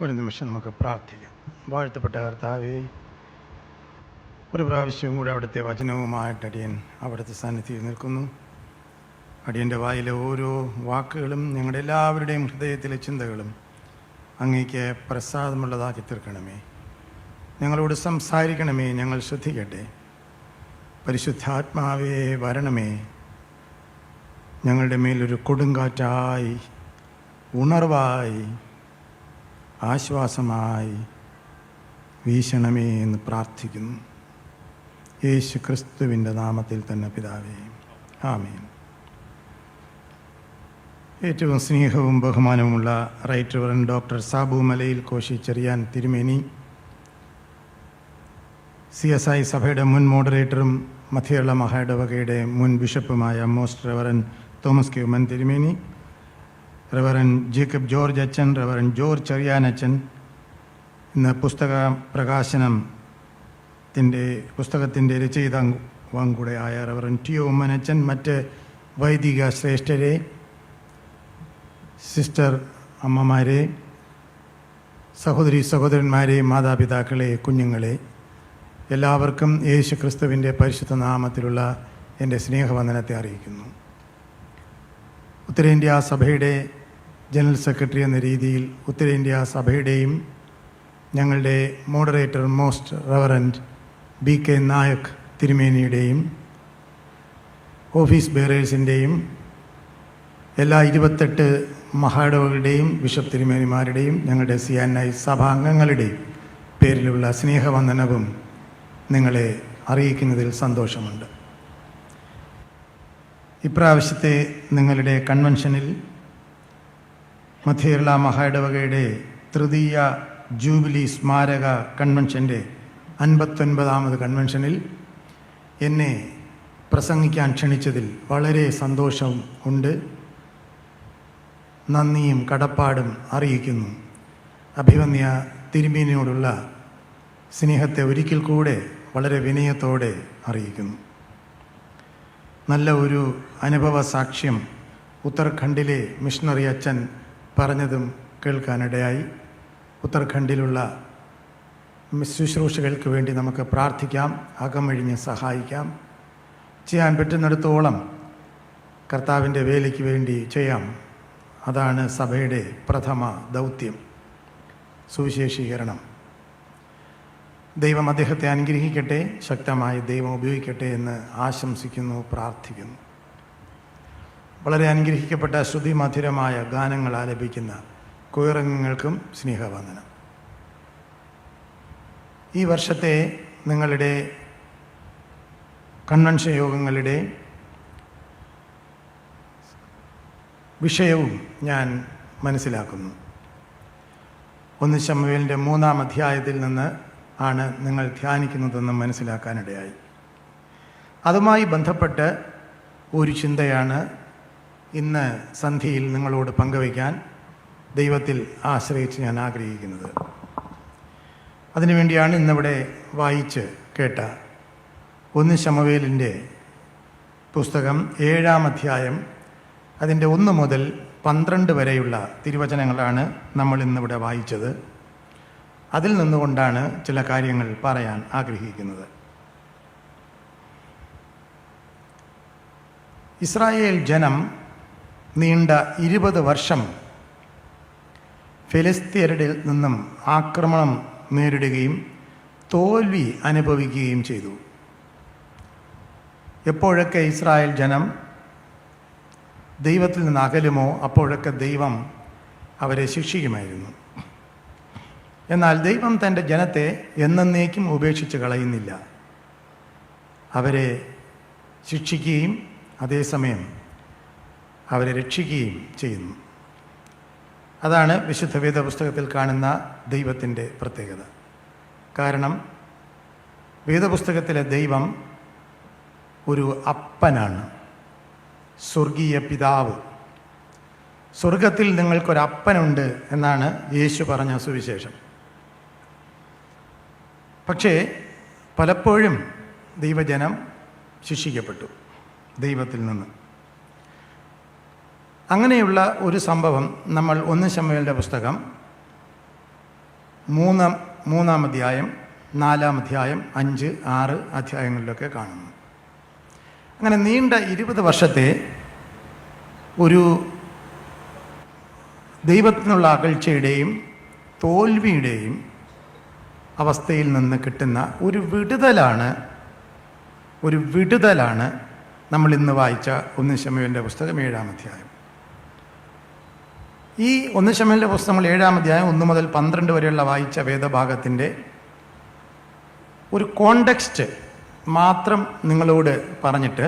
ഒരു നിമിഷം നമുക്ക് പ്രാർത്ഥിക്കാം. വാഴ്ത്തപ്പെട്ട കർത്താവേ, ഒരു പ്രാവശ്യവും കൂടെ അവിടുത്തെ വചനവുമായിട്ട് അടിയൻ അവിടുത്തെ സന്നിധിയിൽ നിൽക്കുന്നു. അടിയൻ്റെ വായിലെ ഓരോ വാക്കുകളും ഞങ്ങളുടെ എല്ലാവരുടെയും ഹൃദയത്തിലെ ചിന്തകളും അങ്ങേക്ക് പ്രസാദമുള്ളതാക്കി തീർക്കണമേ. ഞങ്ങളോട് സംസാരിക്കണമേ, ഞങ്ങൾ ശ്രദ്ധിക്കട്ടെ. പരിശുദ്ധാത്മാവേ വരണമേ, ഞങ്ങളുടെ മേലൊരു കൊടുങ്കാറ്റായി, ഉണർവായി, ആശ്വാസമായി വീശണമേ എന്ന് പ്രാർത്ഥിക്കുന്നു. യേശു ക്രിസ്തുവിൻ്റെ നാമത്തിൽ തന്നെ പിതാവേ, ആമേൻ. ഏറ്റവും സ്നേഹവും ബഹുമാനവുമുള്ള റൈറ്റ് റവറൻഡ് ഡോക്ടർ സാബു മലയിൽ കോശി ചെറിയാൻ തിരുമേനി, CSI സഭയുടെ മുൻ മോഡറേറ്ററും മധ്യകേരള മഹായിടവകയുടെ മുൻ ബിഷപ്പുമായ most reverend Thomas K Oommen തിരുമേനി, റവറൻ ജേക്കബ് ജോർജ് അച്ഛൻ, റവറൻ ജോർജ് ചെറിയാൻ അച്ഛൻ, ഇന്ന് പുസ്തകത്തിൻ്റെ രചയിതാവും കൂടെയായ റവറൻ ടി ഒ ഉമ്മൻ അച്ഛൻ, മറ്റ് വൈദിക ശ്രേഷ്ഠരെ, സിസ്റ്റർ അമ്മമാരെ, സഹോദരി സഹോദരന്മാരെ, മാതാപിതാക്കളെ, കുഞ്ഞുങ്ങളെ, എല്ലാവർക്കും യേശു ക്രിസ്തുവിൻ്റെ പരിശുദ്ധ നാമത്തിലുള്ള എൻ്റെ സ്നേഹവന്ദനത്തെ അറിയിക്കുന്നു. ഉത്തരേന്ത്യാ സഭയുടെ ജനറൽ സെക്രട്ടറി എന്ന രീതിയിൽ ഉത്തരേന്ത്യാ സഭയുടെയും ഞങ്ങളുടെ moderator most reverend BK Nayak തിരുമേനിയുടെയും ഓഫീസ് ബെയറേഴ്സിൻ്റെയും എല്ലാ 28 മഹായിടവകളുടെയും ബിഷപ്പ് തിരുമേനിമാരുടെയും ഞങ്ങളുടെ CNI സഭാംഗങ്ങളുടെയും പേരിലുള്ള സ്നേഹവന്ദനവും നിങ്ങളെ അറിയിക്കുന്നതിൽ സന്തോഷമുണ്ട്. ഇപ്രാവശ്യത്തെ നിങ്ങളുടെ കൺവെൻഷനിൽ മധ്യകേരള മഹായിടവകയുടെ തൃതീയ ജൂബിലി സ്മാരക കൺവെൻഷൻ്റെ 59ാമത് കൺവെൻഷനിൽ എന്നെ പ്രസംഗിക്കാൻ ക്ഷണിച്ചതിൽ വളരെ സന്തോഷം ഉണ്ട്. നന്ദിയും കടപ്പാടും അറിയിക്കുന്നു. അഭിവന്യ തിരുമേനിയോടുള്ള സ്നേഹത്തെ ഒരിക്കൽ കൂടെ വളരെ വിനയത്തോടെ അറിയിക്കുന്നു. നല്ല ഒരു അനുഭവ സാക്ഷ്യം ഉത്തരാഖണ്ഡിലെ മിഷണറി അച്ഛൻ പറഞ്ഞതും കേൾക്കാനിടയായി. ഉത്തരാഖണ്ഡിലുള്ള ശുശ്രൂഷകൾക്ക് വേണ്ടി നമുക്ക് പ്രാർത്ഥിക്കാം, അകമഴിഞ്ഞ് സഹായിക്കാം. ചെയ്യാൻ പറ്റുന്നിടത്തോളം കർത്താവിൻ്റെ വേലയ്ക്ക് വേണ്ടി ചെയ്യാം. അതാണ് സഭയുടെ പ്രഥമ ദൗത്യം, സുവിശേഷീകരണം. ദൈവം അദ്ദേഹത്തെ അനുഗ്രഹിക്കട്ടെ, ശക്തമായി ദൈവം ഉപയോഗിക്കട്ടെ എന്ന് ആശംസിക്കുന്നു, പ്രാർത്ഥിക്കുന്നു. വളരെ അനുഗ്രഹിക്കപ്പെട്ട ശ്രുതിമധുരമായ ഗാനങ്ങൾ ആലപിക്കുന്ന കൊയറങ്ങൾക്കും സ്നേഹവന്ദനം. ഈ വർഷത്തെ നിങ്ങളുടെ കൺവെൻഷൻ യോഗങ്ങളുടെ വിഷയവും ഞാൻ മനസ്സിലാക്കുന്നു. 1 ശമൂവേലിൻ്റെ 3-ാം അധ്യായത്തിൽ നിന്ന് ആണ് നിങ്ങൾ ധ്യാനിക്കുന്നതെന്ന് മനസ്സിലാക്കാനിടയായി. അതുമായി ബന്ധപ്പെട്ട് ഒരു ചിന്തയാണ് ഇന്ന് സന്ധ്യയിൽ നിങ്ങളോട് പങ്കുവയ്ക്കാൻ ദൈവത്തിൽ ആശ്രയിച്ച് ഞാൻ ആഗ്രഹിക്കുന്നത്. അതിനുവേണ്ടിയാണ് ഇന്നിവിടെ വായിച്ച് കേട്ട 1 ശമൂവേലിൻ്റെ പുസ്തകം 7-ാം അധ്യായം അതിൻ്റെ 1 മുതൽ 12 വരെയുള്ള തിരുവചനങ്ങളാണ് നമ്മൾ ഇന്നിവിടെ വായിച്ചത്. അതിൽ നിന്നുകൊണ്ടാണ് ചില കാര്യങ്ങൾ പറയാൻ ആഗ്രഹിക്കുന്നത്. ഇസ്രായേൽ ജനം നീണ്ട 20 വർഷം ഫെലിസ്ത്യരുടെ നിന്നും ആക്രമണം നേരിടുകയും തോൽവി അനുഭവിക്കുകയും ചെയ്തു. എപ്പോഴൊക്കെ ഇസ്രായേൽ ജനം ദൈവത്തിൽ നിന്ന് അകലുമോ അപ്പോഴൊക്കെ ദൈവം അവരെ ശിക്ഷിക്കുമായിരുന്നു. എന്നാൽ ദൈവം തൻ്റെ ജനത്തെ എന്നേക്കും ഉപേക്ഷിച്ച് കളയുന്നില്ല. അവരെ ശിക്ഷിക്കുകയും അതേസമയം അവരെ രക്ഷിക്കുകയും ചെയ്യുന്നു. അതാണ് വിശുദ്ധ വേദപുസ്തകത്തിൽ കാണുന്ന ദൈവത്തിൻ്റെ പ്രത്യേകത. കാരണം വേദപുസ്തകത്തിലെ ദൈവം ഒരു അപ്പനാണ്, സ്വർഗീയ പിതാവ്. സ്വർഗത്തിൽ നിങ്ങൾക്കൊരപ്പനുണ്ട് എന്നാണ് യേശു പറഞ്ഞ സുവിശേഷം. പക്ഷേ പലപ്പോഴും ദൈവജനം ശിക്ഷിക്കപ്പെട്ടു ദൈവത്തിൽ നിന്ന്. അങ്ങനെയുള്ള ഒരു സംഭവം നമ്മൾ 1 ശമൂവേലിൻ്റെ പുസ്തകം മൂന്നാം അധ്യായം, 4-ാം അധ്യായം, 5, 6 അധ്യായങ്ങളിലൊക്കെ കാണുന്നു. അങ്ങനെ നീണ്ട 20 വർഷത്തെ ഒരു ദൈവത്തിനുള്ള അകൽച്ചയുടെയും തോൽവിയുടെയും അവസ്ഥയിൽ നിന്ന് കിട്ടുന്ന ഒരു വിടുതലാണ് നമ്മൾ ഇന്ന് വായിച്ച 1 ശമൂവേലിൻ്റെ പുസ്തകം 7-ാം അധ്യായം. ഈ 1 ശമൂവേലിൻ്റെ പുസ്തകം 7-ാം അധ്യായം 1 മുതൽ 12 വരെയുള്ള വായിച്ച വേദഭാഗത്തിൻ്റെ ഒരു കോണ്ടെക്സ്റ്റ് മാത്രം നിങ്ങളോട് പറഞ്ഞിട്ട്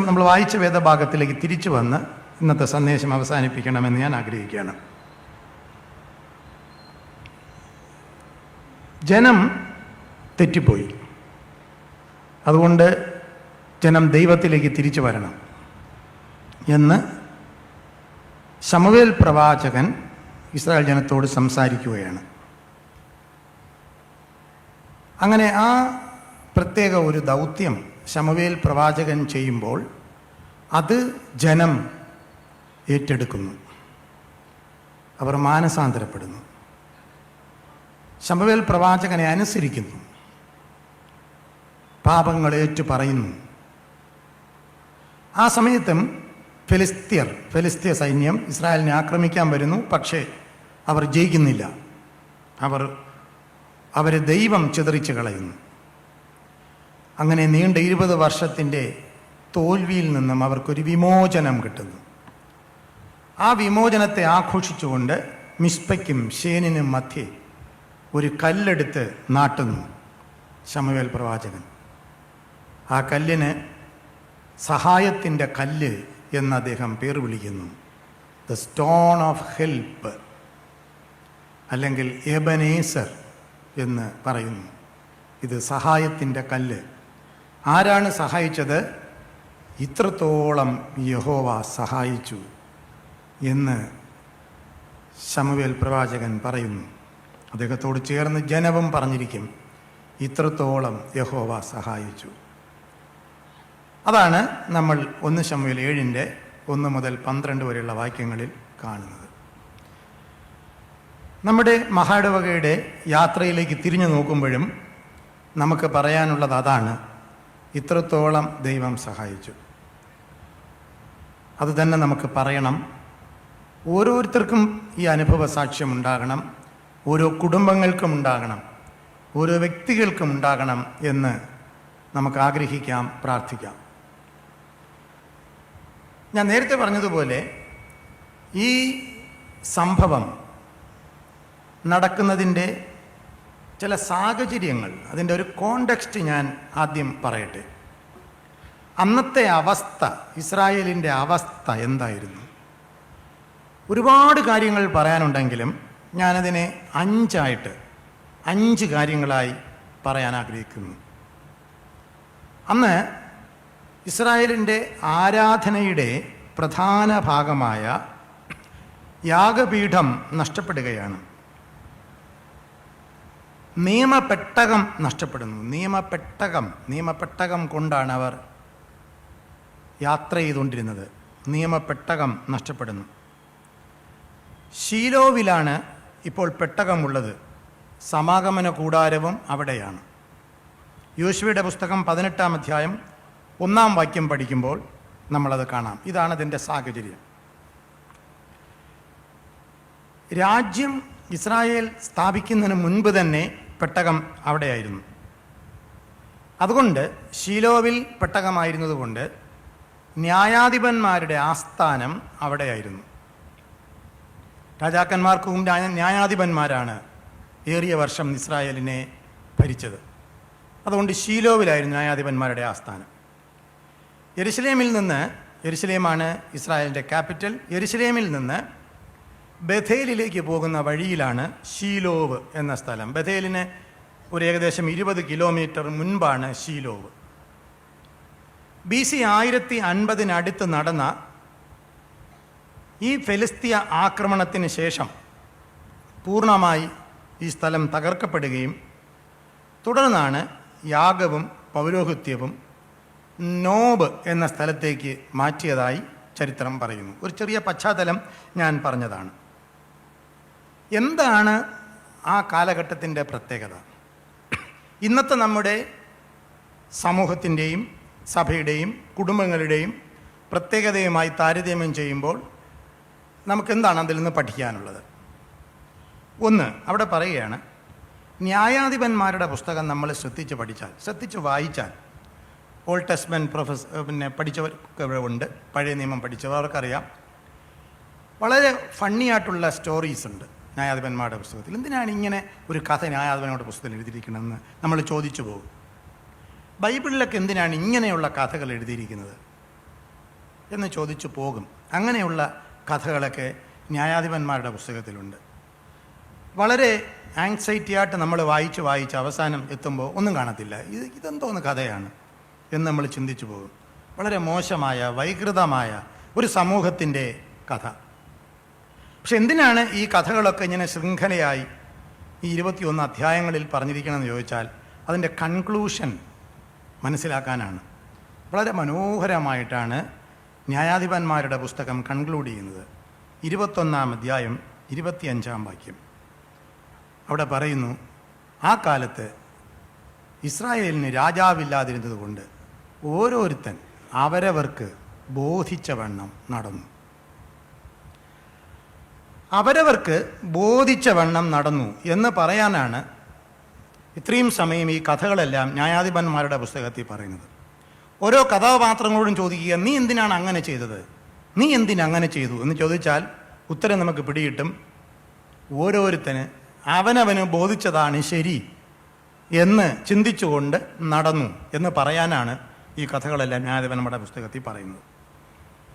നമ്മൾ വായിച്ച വേദഭാഗത്തിലേക്ക് തിരിച്ചു വന്ന് ഇന്നത്തെ സന്ദേശം അവസാനിപ്പിക്കണമെന്ന് ഞാൻ ആഗ്രഹിക്കുകയാണ്. ജനം തെറ്റിപ്പോയി. അതുകൊണ്ട് ജനം ദൈവത്തിലേക്ക് തിരിച്ചു വരണം എന്ന് ശമൂവേൽ പ്രവാചകൻ ഇസ്രായേൽ ജനത്തോട് സംസാരിക്കുകയാണ്. അങ്ങനെ ആ പ്രത്യേക ഒരു ദൗത്യം ശമൂവേൽ പ്രവാചകൻ ചെയ്യുമ്പോൾ അത് ജനം ഏറ്റെടുക്കുന്നു. അവർ മാനസാന്തരപ്പെടുന്നു, ശമൂവേൽ പ്രവാചകനെ അനുസരിക്കുന്നു, പാപങ്ങൾ ഏറ്റു പറയുന്നു. ആ സമയത്തും ഫെലിസ്ത്യ സൈന്യം ഇസ്രായേലിനെ ആക്രമിക്കാൻ വരുന്നു. പക്ഷേ അവർ ജയിക്കുന്നില്ല. അവരെ ദൈവം ചിതറിച്ച് കളയുന്നു. അങ്ങനെ നീണ്ട 20 വർഷത്തിൻ്റെ തോൽവിയിൽ നിന്നും അവർക്കൊരു വിമോചനം കിട്ടുന്നു. ആ വിമോചനത്തെ ആഘോഷിച്ചുകൊണ്ട് മിസ്പയ്ക്കും ശേനിനും മധ്യേ ഒരു കല്ലെടുത്ത് നാട്ടുന്നു ശമൂവേൽ പ്രവാചകൻ. ആ കല്ലിന് സഹായത്തിൻ്റെ കല്ല് എന്ന് അദ്ദേഹം പേർ വിളിക്കുന്നു. ദ സ്റ്റോൺ ഓഫ് ഹെൽപ്പ്, അല്ലെങ്കിൽ എബനേസർ എന്ന് പറയുന്നു. ഇത് സഹായത്തിൻ്റെ കല്ല്. ആരാണ് സഹായിച്ചത്? ഇത്രത്തോളം യഹോവ സഹായിച്ചു എന്ന് ശമൂവേൽ പ്രവാചകൻ പറയുന്നു. അദ്ദേഹത്തോട് ചേർന്ന് ജനവും പറഞ്ഞിരിക്കും, ഇത്രത്തോളം യഹോവ സഹായിച്ചു. അതാണ് നമ്മൾ 1 ശമൂവേൽ 7-ന്റെ 1 മുതൽ 12 വരെയുള്ള വാക്യങ്ങളിൽ കാണുന്നത്. നമ്മുടെ മഹായിടവകയുടെ യാത്രയിലേക്ക് തിരിഞ്ഞു നോക്കുമ്പോഴും നമുക്ക് പറയാനുള്ളത് അതാണ്, ഇത്രത്തോളം ദൈവം സഹായിച്ചു. അത് തന്നെ നമുക്ക് പറയണം. ഓരോരുത്തർക്കും ഈ അനുഭവ സാക്ഷ്യം ഉണ്ടാകണം, ഓരോ കുടുംബങ്ങൾക്കും ഉണ്ടാകണം, ഓരോ വ്യക്തികൾക്കും ഉണ്ടാകണം എന്ന് നമുക്ക് ആഗ്രഹിക്കാം, പ്രാർത്ഥിക്കാം. ഞാൻ നേരത്തെ പറഞ്ഞതുപോലെ ഈ സംഭവം നടക്കുന്നതിൻ്റെ ചില സാഹചര്യങ്ങൾ, അതിൻ്റെ ഒരു കോണ്ടെക്സ്റ്റ് ഞാൻ ആദ്യം പറയട്ടെ. അന്നത്തെ അവസ്ഥ, ഇസ്രായേലിൻ്റെ അവസ്ഥ എന്തായിരുന്നു? ഒരുപാട് കാര്യങ്ങൾ പറയാനുണ്ടെങ്കിലും ഞാനതിനെ 5 കാര്യങ്ങളായി പറയാൻ ആഗ്രഹിക്കുന്നു. അന്ന് ഇസ്രായേലിൻ്റെ ആരാധനയുടെ പ്രധാന ഭാഗമായ യാഗപീഠം നഷ്ടപ്പെടുകയാണ്. നിയമപ്പെട്ടകം നഷ്ടപ്പെടുന്നു. നിയമപ്പെട്ടകം കൊണ്ടാണ് അവർ യാത്ര ചെയ്തുകൊണ്ടിരുന്നത്. നിയമപ്പെട്ടകം നഷ്ടപ്പെടുന്നു. ശീലോവിലാണ് ഇപ്പോൾ പെട്ടകമുള്ളത്. സമാഗമന കൂടാരവും അവിടെയാണ്. യോശുവയുടെ പുസ്തകം 18-ാം അധ്യായം 1-ാം വാക്യം പഠിക്കുമ്പോൾ നമ്മളത് കാണാം. ഇതാണ് അതിൻ്റെ സാഹചര്യം. രാജ്യം ഇസ്രായേൽ സ്ഥാപിക്കുന്നതിന് മുൻപ് തന്നെ പെട്ടകം അവിടെയായിരുന്നു. അതുകൊണ്ട് ശീലോവിൽ പെട്ടകമായിരുന്നതുകൊണ്ട് ന്യായാധിപന്മാരുടെ ആസ്ഥാനം അവിടെയായിരുന്നു. രാജാക്കന്മാർക്കും ന്യായാധിപന്മാരാണ് ഏറിയ വർഷം ഇസ്രായേലിനെ ഭരിച്ചത്. അതുകൊണ്ട് ശീലോവിലായിരുന്നു ന്യായാധിപന്മാരുടെ ആസ്ഥാനം. യെരുശലേമാണ് ഇസ്രായേലിൻ്റെ ക്യാപിറ്റൽ. യെരുശലേമിൽ നിന്ന് ബഥേലിലേക്ക് പോകുന്ന വഴിയിലാണ് ശീലോവ് എന്ന സ്ഥലം. ബഥേലിന് ഒരു ഏകദേശം 20 കിലോമീറ്റർ മുൻപാണ് ശീലോവ്. BC 1050 നടന്ന ഈ ഫെലിസ്തീയ ആക്രമണത്തിന് ശേഷം പൂർണ്ണമായി ഈ സ്ഥലം തകർക്കപ്പെടുകയും തുടർന്നാണ് യാഗവും പൗരോഹിത്യവും നോബ് എന്ന സ്ഥലത്തേക്ക് മാറ്റിയതായി ചരിത്രം പറയുന്നു. ഒരു ചെറിയ പശ്ചാത്തലം ഞാൻ പറഞ്ഞതാണ്. എന്താണ് ആ കാലഘട്ടത്തിൻ്റെ പ്രത്യേകത? ഇന്നത്തെ നമ്മുടെ സമൂഹത്തിൻ്റെയും സഭയുടെയും കുടുംബങ്ങളുടെയും പ്രത്യേകതയുമായി താരതമ്യം ചെയ്യുമ്പോൾ നമുക്കെന്താണ് അതിൽ നിന്ന് പഠിക്കാനുള്ളത്? ഒന്ന്, അവിടെ പറയുകയാണ്, ന്യായാധിപന്മാരുടെ പുസ്തകം നമ്മൾ ശ്രദ്ധിച്ച് വായിച്ചാൽ, ഓൾഡ് ടെസ്റ്റ്മെൻറ്റ് പഠിച്ചവർക്ക് ഉണ്ട്, പഴയ നിയമം പഠിച്ചവർ അവർക്കറിയാം, വളരെ ഫണ്ണിയായിട്ടുള്ള സ്റ്റോറീസ് ഉണ്ട് ന്യായാധിപന്മാരുടെ പുസ്തകത്തിൽ. എന്തിനാണ് ഇങ്ങനെ ഒരു കഥ ന്യായാധിപന്മാരുടെ പുസ്തകത്തിൽ എഴുതിയിരിക്കണമെന്ന് നമ്മൾ ചോദിച്ചു പോകും. ബൈബിളിലൊക്കെ എന്തിനാണ് ഇങ്ങനെയുള്ള കഥകൾ എഴുതിയിരിക്കുന്നത് എന്ന് ചോദിച്ചു പോകും. അങ്ങനെയുള്ള കഥകളൊക്കെ ന്യായാധിപന്മാരുടെ പുസ്തകത്തിലുണ്ട്. വളരെ ആങ്സൈറ്റിയായിട്ട് നമ്മൾ വായിച്ച് അവസാനം എത്തുമ്പോൾ ഒന്നും കാണത്തില്ല. ഇതെന്തോന്ന് കഥയാണ് എന്ന് നമ്മൾ ചിന്തിച്ചു പോകും. വളരെ മോശമായ വൈകൃതമായ ഒരു സമൂഹത്തിൻ്റെ കഥ. പക്ഷെ എന്തിനാണ് ഈ കഥകളൊക്കെ ഇങ്ങനെ ശൃംഖലയായി ഈ 21 അധ്യായങ്ങളിൽ പറഞ്ഞിരിക്കണമെന്ന് ചോദിച്ചാൽ അതിൻ്റെ കൺക്ലൂഷൻ മനസ്സിലാക്കാനാണ്. വളരെ മനോഹരമായിട്ടാണ് ന്യായാധിപന്മാരുടെ പുസ്തകം കൺക്ലൂഡ് ചെയ്യുന്നത്. 21 അധ്യായം 25 വാക്യം അവിടെ പറയുന്നു, ആ കാലത്ത് ഇസ്രായേലിന് രാജാവില്ലാതിരുന്നത് കൊണ്ട് ഓരോരുത്തൻ അവരവർക്ക് ബോധിച്ച വണ്ണം നടന്നു. അവരവർക്ക് ബോധിച്ച വണ്ണം നടന്നു എന്ന് പറയാനാണ് ഇത്രയും സമയം ഈ കഥകളെല്ലാം ന്യായാധിപന്മാരുടെ പുസ്തകത്തിൽ പറയുന്നത്. ഓരോ കഥാപാത്രങ്ങളോടും ചോദിക്കുക, നീ എന്തിനാണ് അങ്ങനെ ചെയ്തത്, നീ എന്തിനങ്ങനെ ചെയ്തു എന്ന് ചോദിച്ചാൽ ഉത്തരം നമുക്ക് പിടികിട്ടും. ഓരോരുത്തന് അവനവന് ബോധിച്ചതാണ് ശരി എന്ന് ചിന്തിച്ചുകൊണ്ട് നടന്നു എന്ന് പറയാനാണ് ഈ കഥകളെല്ലാം ന്യായാധിപന്മാരുടെ പുസ്തകത്തിൽ പറയുന്നത്.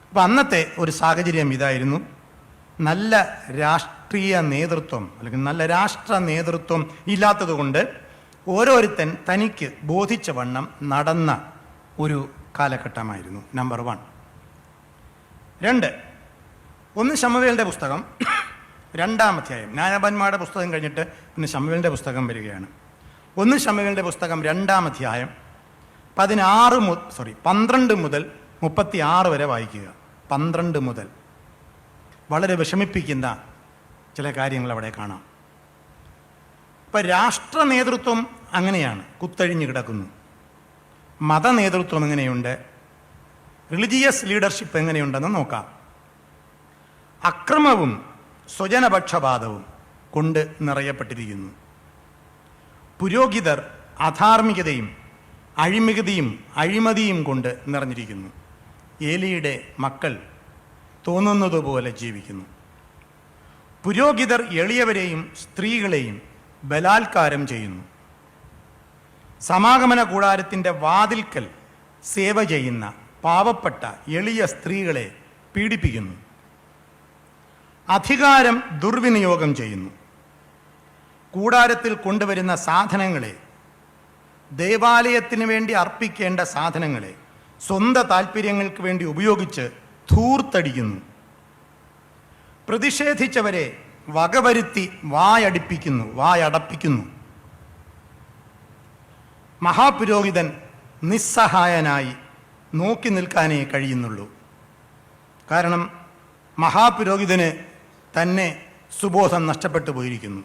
അപ്പം അന്നത്തെ ഒരു സാഹചര്യം ഇതായിരുന്നു. നല്ല രാഷ്ട്രീയ നേതൃത്വം അല്ലെങ്കിൽ നല്ല രാഷ്ട്ര നേതൃത്വം ഇല്ലാത്തത് കൊണ്ട് ഓരോരുത്തൻ തനിക്ക് ബോധിച്ച വണ്ണം നടന്ന ഒരു കാലഘട്ടമായിരുന്നു. നമ്പർ 1. 2, 1 ശമൂവേലിൻ്റെ പുസ്തകം 2-ാം അധ്യായം. ന്യായാധിപന്മാരുടെ പുസ്തകം കഴിഞ്ഞിട്ട് പിന്നെ ശമൂവേലിൻ്റെ പുസ്തകം വരികയാണ്. 1 ശമൂവേലിൻ്റെ പുസ്തകം 2-ാം അധ്യായം 12 മുതൽ 36 വരെ വായിക്കുക. 12 മുതൽ. വളരെ വിഷമിപ്പിക്കുന്ന ചില കാര്യങ്ങൾ അവിടെ കാണാം. ഇപ്പം രാഷ്ട്ര നേതൃത്വം അങ്ങനെയാണ്, കുത്തഴിഞ്ഞ് കിടക്കുന്നു. മത നേതൃത്വം എങ്ങനെയുണ്ട്, റിലിജിയസ് ലീഡർഷിപ്പ് എങ്ങനെയുണ്ടെന്ന് നോക്കാം. അക്രമവും സ്വജനപക്ഷപാതവും കൊണ്ട് നിറയപ്പെട്ടിരിക്കുന്നു. പുരോഹിതർ അധാർമികതയും അഴിമതിയും കൊണ്ട് നിറഞ്ഞിരിക്കുന്നു. ഏലിയുടെ മക്കൾ തോന്നുന്നതുപോലെ ജീവിക്കുന്നു. പുരോഹിതർ എളിയവരെയും സ്ത്രീകളെയും ബലാത്കാരം ചെയ്യുന്നു. സമാഗമന കൂടാരത്തിൻ്റെ വാതിൽക്കൽ സേവ ചെയ്യുന്ന പാവപ്പെട്ട എളിയ സ്ത്രീകളെ പീഡിപ്പിക്കുന്നു. അധികാരം ദുർവിനിയോഗം ചെയ്യുന്നു. കൂടാരത്തിൽ കൊണ്ടുവരുന്ന സാധനങ്ങളെ, ദേവാലയത്തിന് വേണ്ടി അർപ്പിക്കേണ്ട സാധനങ്ങളെ സ്വന്തം താല്പര്യങ്ങൾക്ക് വേണ്ടി ഉപയോഗിച്ച് ധൂർത്തടിക്കുന്നു. പ്രതിഷേധിച്ചവരെ വകവരുത്തി വായടപ്പിക്കുന്നു. മഹാപുരോഹിതൻ നിസ്സഹായനായി നോക്കി നിൽക്കാനേ കഴിയുന്നുള്ളൂ. കാരണം മഹാപുരോഹിതന് തന്നെ സുബോധം നഷ്ടപ്പെട്ടു പോയിരിക്കുന്നു.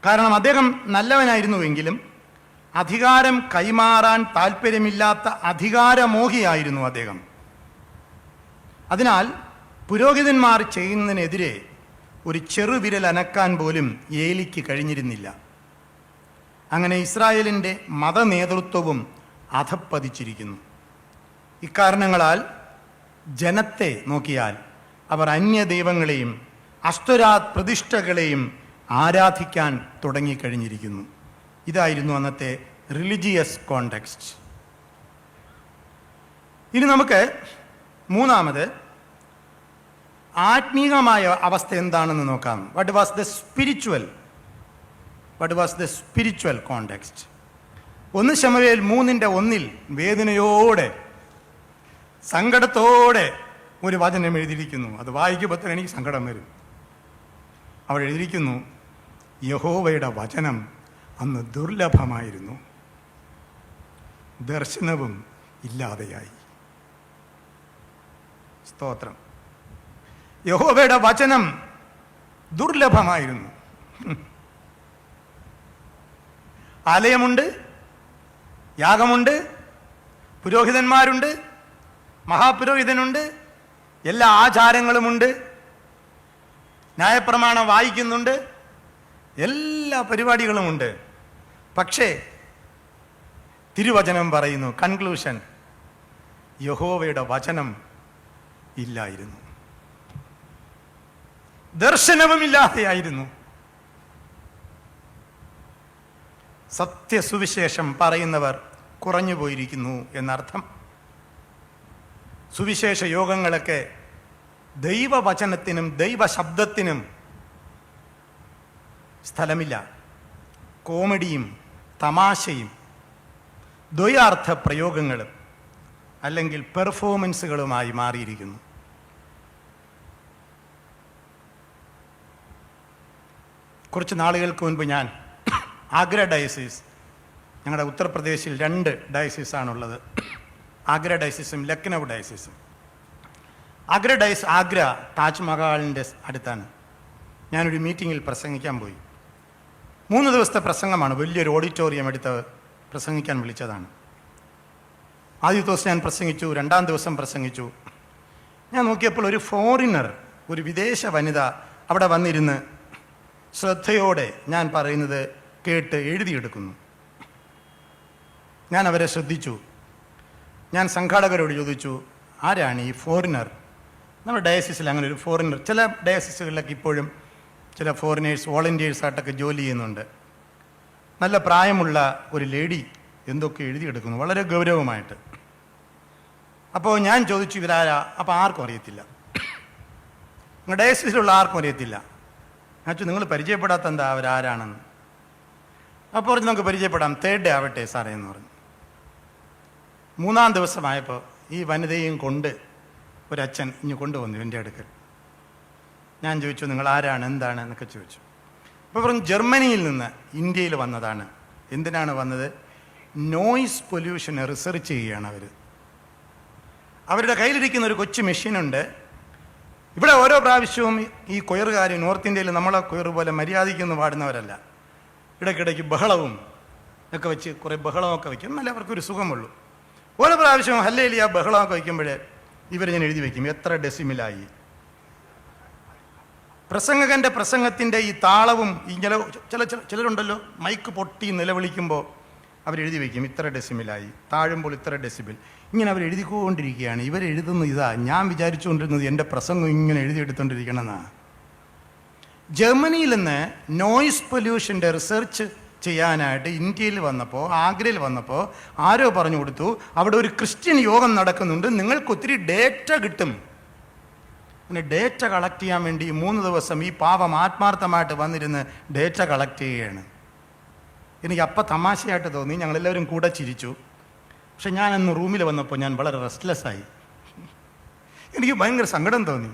കാരണം അദ്ദേഹം നല്ലവനായിരുന്നുവെങ്കിലും അധികാരം കൈമാറാൻ താല്പര്യമില്ലാത്ത അധികാരമോഹിയായിരുന്നു അദ്ദേഹം. അതിനാൽ പുരോഹിതന്മാർ ചെയ്യുന്നതിനെതിരെ ഒരു ചെറുവിരൽ അനക്കാൻ പോലും ഏലിക്ക് കഴിഞ്ഞിരുന്നില്ല. അങ്ങനെ ഇസ്രായേലിൻ്റെ മതനേതൃത്വവും അധപ്പതിച്ചിരിക്കുന്നു. ഇക്കാരണങ്ങളാൽ ജനത്തെ നോക്കിയാൽ അവർ അന്യദൈവങ്ങളെയും അസ്തോരാത് പ്രതിഷ്ഠകളെയും ആരാധിക്കാൻ തുടങ്ങിക്കഴിഞ്ഞിരിക്കുന്നു. ഇതായിരുന്നു അന്നത്തെ റിലിജിയസ് കോണ്ടെക്സ്റ്റ്. ഇനി നമുക്ക് മൂന്നാമത് ആത്മീകമായ അവസ്ഥ എന്താണെന്ന് നോക്കാം. What was the spiritual context? 1 ശമൂവേൽ 3:1 വേദനയോടെ സങ്കടത്തോടെ ഒരു വചനം എഴുതിയിരിക്കുന്നു. അത് വായിക്കുമ്പോൾ തന്നെ എനിക്ക് സങ്കടം വരും. അവിടെ എഴുതിയിരിക്കുന്നു, യഹോവയുടെ വചനം അന്ന് ദുർലഭമായിരുന്നു, ദർശനവും ഇല്ലാതെയായി. സ്തോത്രം. യഹോവയുടെ വചനം ദുർലഭമായിരുന്നു. ആലയമുണ്ട്, യാഗമുണ്ട്, പുരോഹിതന്മാരുണ്ട്, മഹാപുരോഹിതനുണ്ട്, എല്ലാ ആചാരങ്ങളുമുണ്ട്, ന്യായപ്രമാണം വായിക്കുന്നുണ്ട്, എല്ലാ പരിപാടികളുമുണ്ട്. പക്ഷേ തിരുവചനം പറയുന്നു, കൺക്ലൂഷൻ, യഹോവയുടെ വചനം ഇല്ലായിരുന്നു, ദർശനവുമില്ലാതെയായിരുന്നു. സത്യസുവിശേഷം പറയുന്നവർ കുറഞ്ഞുപോയിരിക്കുന്നു എന്നർത്ഥം. സുവിശേഷ യോഗങ്ങളൊക്കെ ദൈവവചനത്തിനും ദൈവശബ്ദത്തിനും സ്ഥലമില്ല. കോമഡിയും തമാശയും ദ്വയാർത്ഥ പ്രയോഗങ്ങളും അല്ലെങ്കിൽ പെർഫോമൻസുകളുമായി മാറിയിരിക്കുന്നു. കുറച്ച് നാളുകൾക്ക് മുൻപ് ഞാൻ ആഗ്ര ഡയസിസ്, ഞങ്ങളുടെ ഉത്തർപ്രദേശിൽ 2 ഡയസിസാണുള്ളത്, ആഗ്ര ഡയസിസും ലക്നൗ ഡയസിസും. ആഗ്ര താജ്മഹലിൻ്റെ അടുത്താണ്. ഞാനൊരു മീറ്റിങ്ങിൽ പ്രസംഗിക്കാൻ പോയി. 3 ദിവസത്തെ പ്രസംഗമാണ്, വലിയൊരു ഓഡിറ്റോറിയം എടുത്ത് പ്രസംഗിക്കാൻ വിളിച്ചതാണ്. ആദ്യത്തെ ദിവസം ഞാൻ പ്രസംഗിച്ചു, 2-ാം ദിവസം പ്രസംഗിച്ചു. ഞാൻ നോക്കിയപ്പോൾ ഒരു ഫോറിനർ, ഒരു വിദേശ വനിത അവിടെ വന്നിരുന്ന് ശ്രദ്ധയോടെ ഞാൻ പറയുന്നത് കേട്ട് എഴുതിയെടുക്കുന്നു. ഞാൻ അവരെ ശ്രദ്ധിച്ചു. ഞാൻ സംഘാടകരോട് ചോദിച്ചു, ആരാണ് ഈ ഫോറിനർ? നമ്മുടെ ഡയസിസിൽ അങ്ങനെ ഒരു ഫോറിനർ, ചില ഡയസിസുകളിലൊക്കെ ഇപ്പോഴും ചില ഫോറിനേഴ്സ് വോളണ്ടിയേഴ്സായിട്ടൊക്കെ ജോലി ചെയ്യുന്നുണ്ട്. നല്ല പ്രായമുള്ള ഒരു ലേഡി എന്തൊക്കെ എഴുതിയെടുക്കുന്നു, വളരെ ഗൗരവമായിട്ട്. അപ്പോൾ ഞാൻ ചോദിച്ചു, ഇവരാരാ? അപ്പോൾ ആർക്കും അറിയത്തില്ല, ഡയസിസിലുള്ള ആർക്കും അറിയത്തില്ല. ഞാൻ ചോദിച്ചു, നിങ്ങൾ പരിചയപ്പെടാത്ത എന്താ അവരാരാണെന്ന്? അപ്പോൾ പറഞ്ഞു, നമുക്ക് പരിചയപ്പെടാം, 3rd ഡേ ആവട്ടെ സാറേ എന്ന് പറഞ്ഞു. 3-ാം ദിവസമായപ്പോൾ ഈ വനിതയും കൊണ്ട് ഒരച്ഛൻ ഇനി കൊണ്ടുവന്നു എൻ്റെ അടുക്കൽ. ഞാൻ ചോദിച്ചു, നിങ്ങൾ ആരാണ്, എന്താണ് എന്നൊക്കെ ചോദിച്ചു. അപ്പോൾ പറഞ്ഞു, ജർമ്മനിയിൽ നിന്ന് ഇന്ത്യയിൽ വന്നതാണ്. എന്തിനാണ് വന്നത്? നോയിസ് പൊല്യൂഷനെ റിസർച്ച് ചെയ്യുകയാണ് അവർ. അവരുടെ കയ്യിലിരിക്കുന്ന ഒരു കൊച്ചു മെഷീനുണ്ട്. ഇവിടെ ഓരോ പ്രാവശ്യവും ഈ കൊയറുകാർ നോർത്ത് ഇന്ത്യയിൽ നമ്മളെ കൊയറ് പോലെ മര്യാദയ്ക്കൊന്നും പാടുന്നവരല്ല. ഇടയ്ക്കിടയ്ക്ക് ബഹളവും ഒക്കെ വെച്ച് കുറേ ബഹളമൊക്കെ വയ്ക്കും, എന്നാലേ അവർക്കൊരു സുഖമുള്ളൂ. ഓരോ പ്രാവശ്യവും ഹല്ലേലൂയ ബഹളമൊക്കെ വയ്ക്കുമ്പോഴേ ഇവരിങ്ങനെ എഴുതി വയ്ക്കും, എത്ര ഡെസിമിലായി. പ്രസംഗകൻ്റെ പ്രസംഗത്തിൻ്റെ ഈ താളവും ഇങ്ങനെ ചിലരുണ്ടല്ലോ, മൈക്ക് പൊട്ടി നിലവിളിക്കുമ്പോൾ അവരെഴുതി വയ്ക്കും, ഇത്ര ഡെസിമിലായി, താഴുമ്പോൾ ഇത്ര ഡെസിബിൽ. ഇങ്ങനെ അവർ എഴുതിക്കൊണ്ടിരിക്കുകയാണ്. ഇവരെഴുതുന്നത് ഇതാ, ഞാൻ വിചാരിച്ചുകൊണ്ടിരുന്നത് എൻ്റെ പ്രസംഗം ഇങ്ങനെ എഴുതിയെടുത്തോണ്ടിരിക്കണമെന്നാണ്. ജർമ്മനിയിൽ നിന്ന് നോയിസ് പൊല്യൂഷൻ്റെ റിസർച്ച് ചെയ്യാനായിട്ട് ഇന്ത്യയിൽ വന്നപ്പോൾ, ആഗ്രയിൽ വന്നപ്പോൾ ആരോ പറഞ്ഞു കൊടുത്തു, അവിടെ ഒരു ക്രിസ്ത്യൻ യോഗം നടക്കുന്നുണ്ട്, നിങ്ങൾക്ക് ഒത്തിരി ഡേറ്റ കിട്ടും. അങ്ങനെ ഡേറ്റ കളക്ട് ചെയ്യാൻ വേണ്ടി 3 ദിവസം ഈ പാവം ആത്മാർത്ഥമായിട്ട് വന്നിരുന്ന് ഡേറ്റ കളക്ട് ചെയ്യുകയാണ്. എനിക്ക് അപ്പം തമാശയായിട്ട് തോന്നി, ഞങ്ങളെല്ലാവരും കൂടെ ചിരിച്ചു. പക്ഷെ ഞാനന്ന് റൂമിൽ വന്നപ്പോൾ ഞാൻ വളരെ റെസ്റ്റ്ലെസ്സായി. എനിക്ക് ഭയങ്കര സങ്കടം തോന്നി.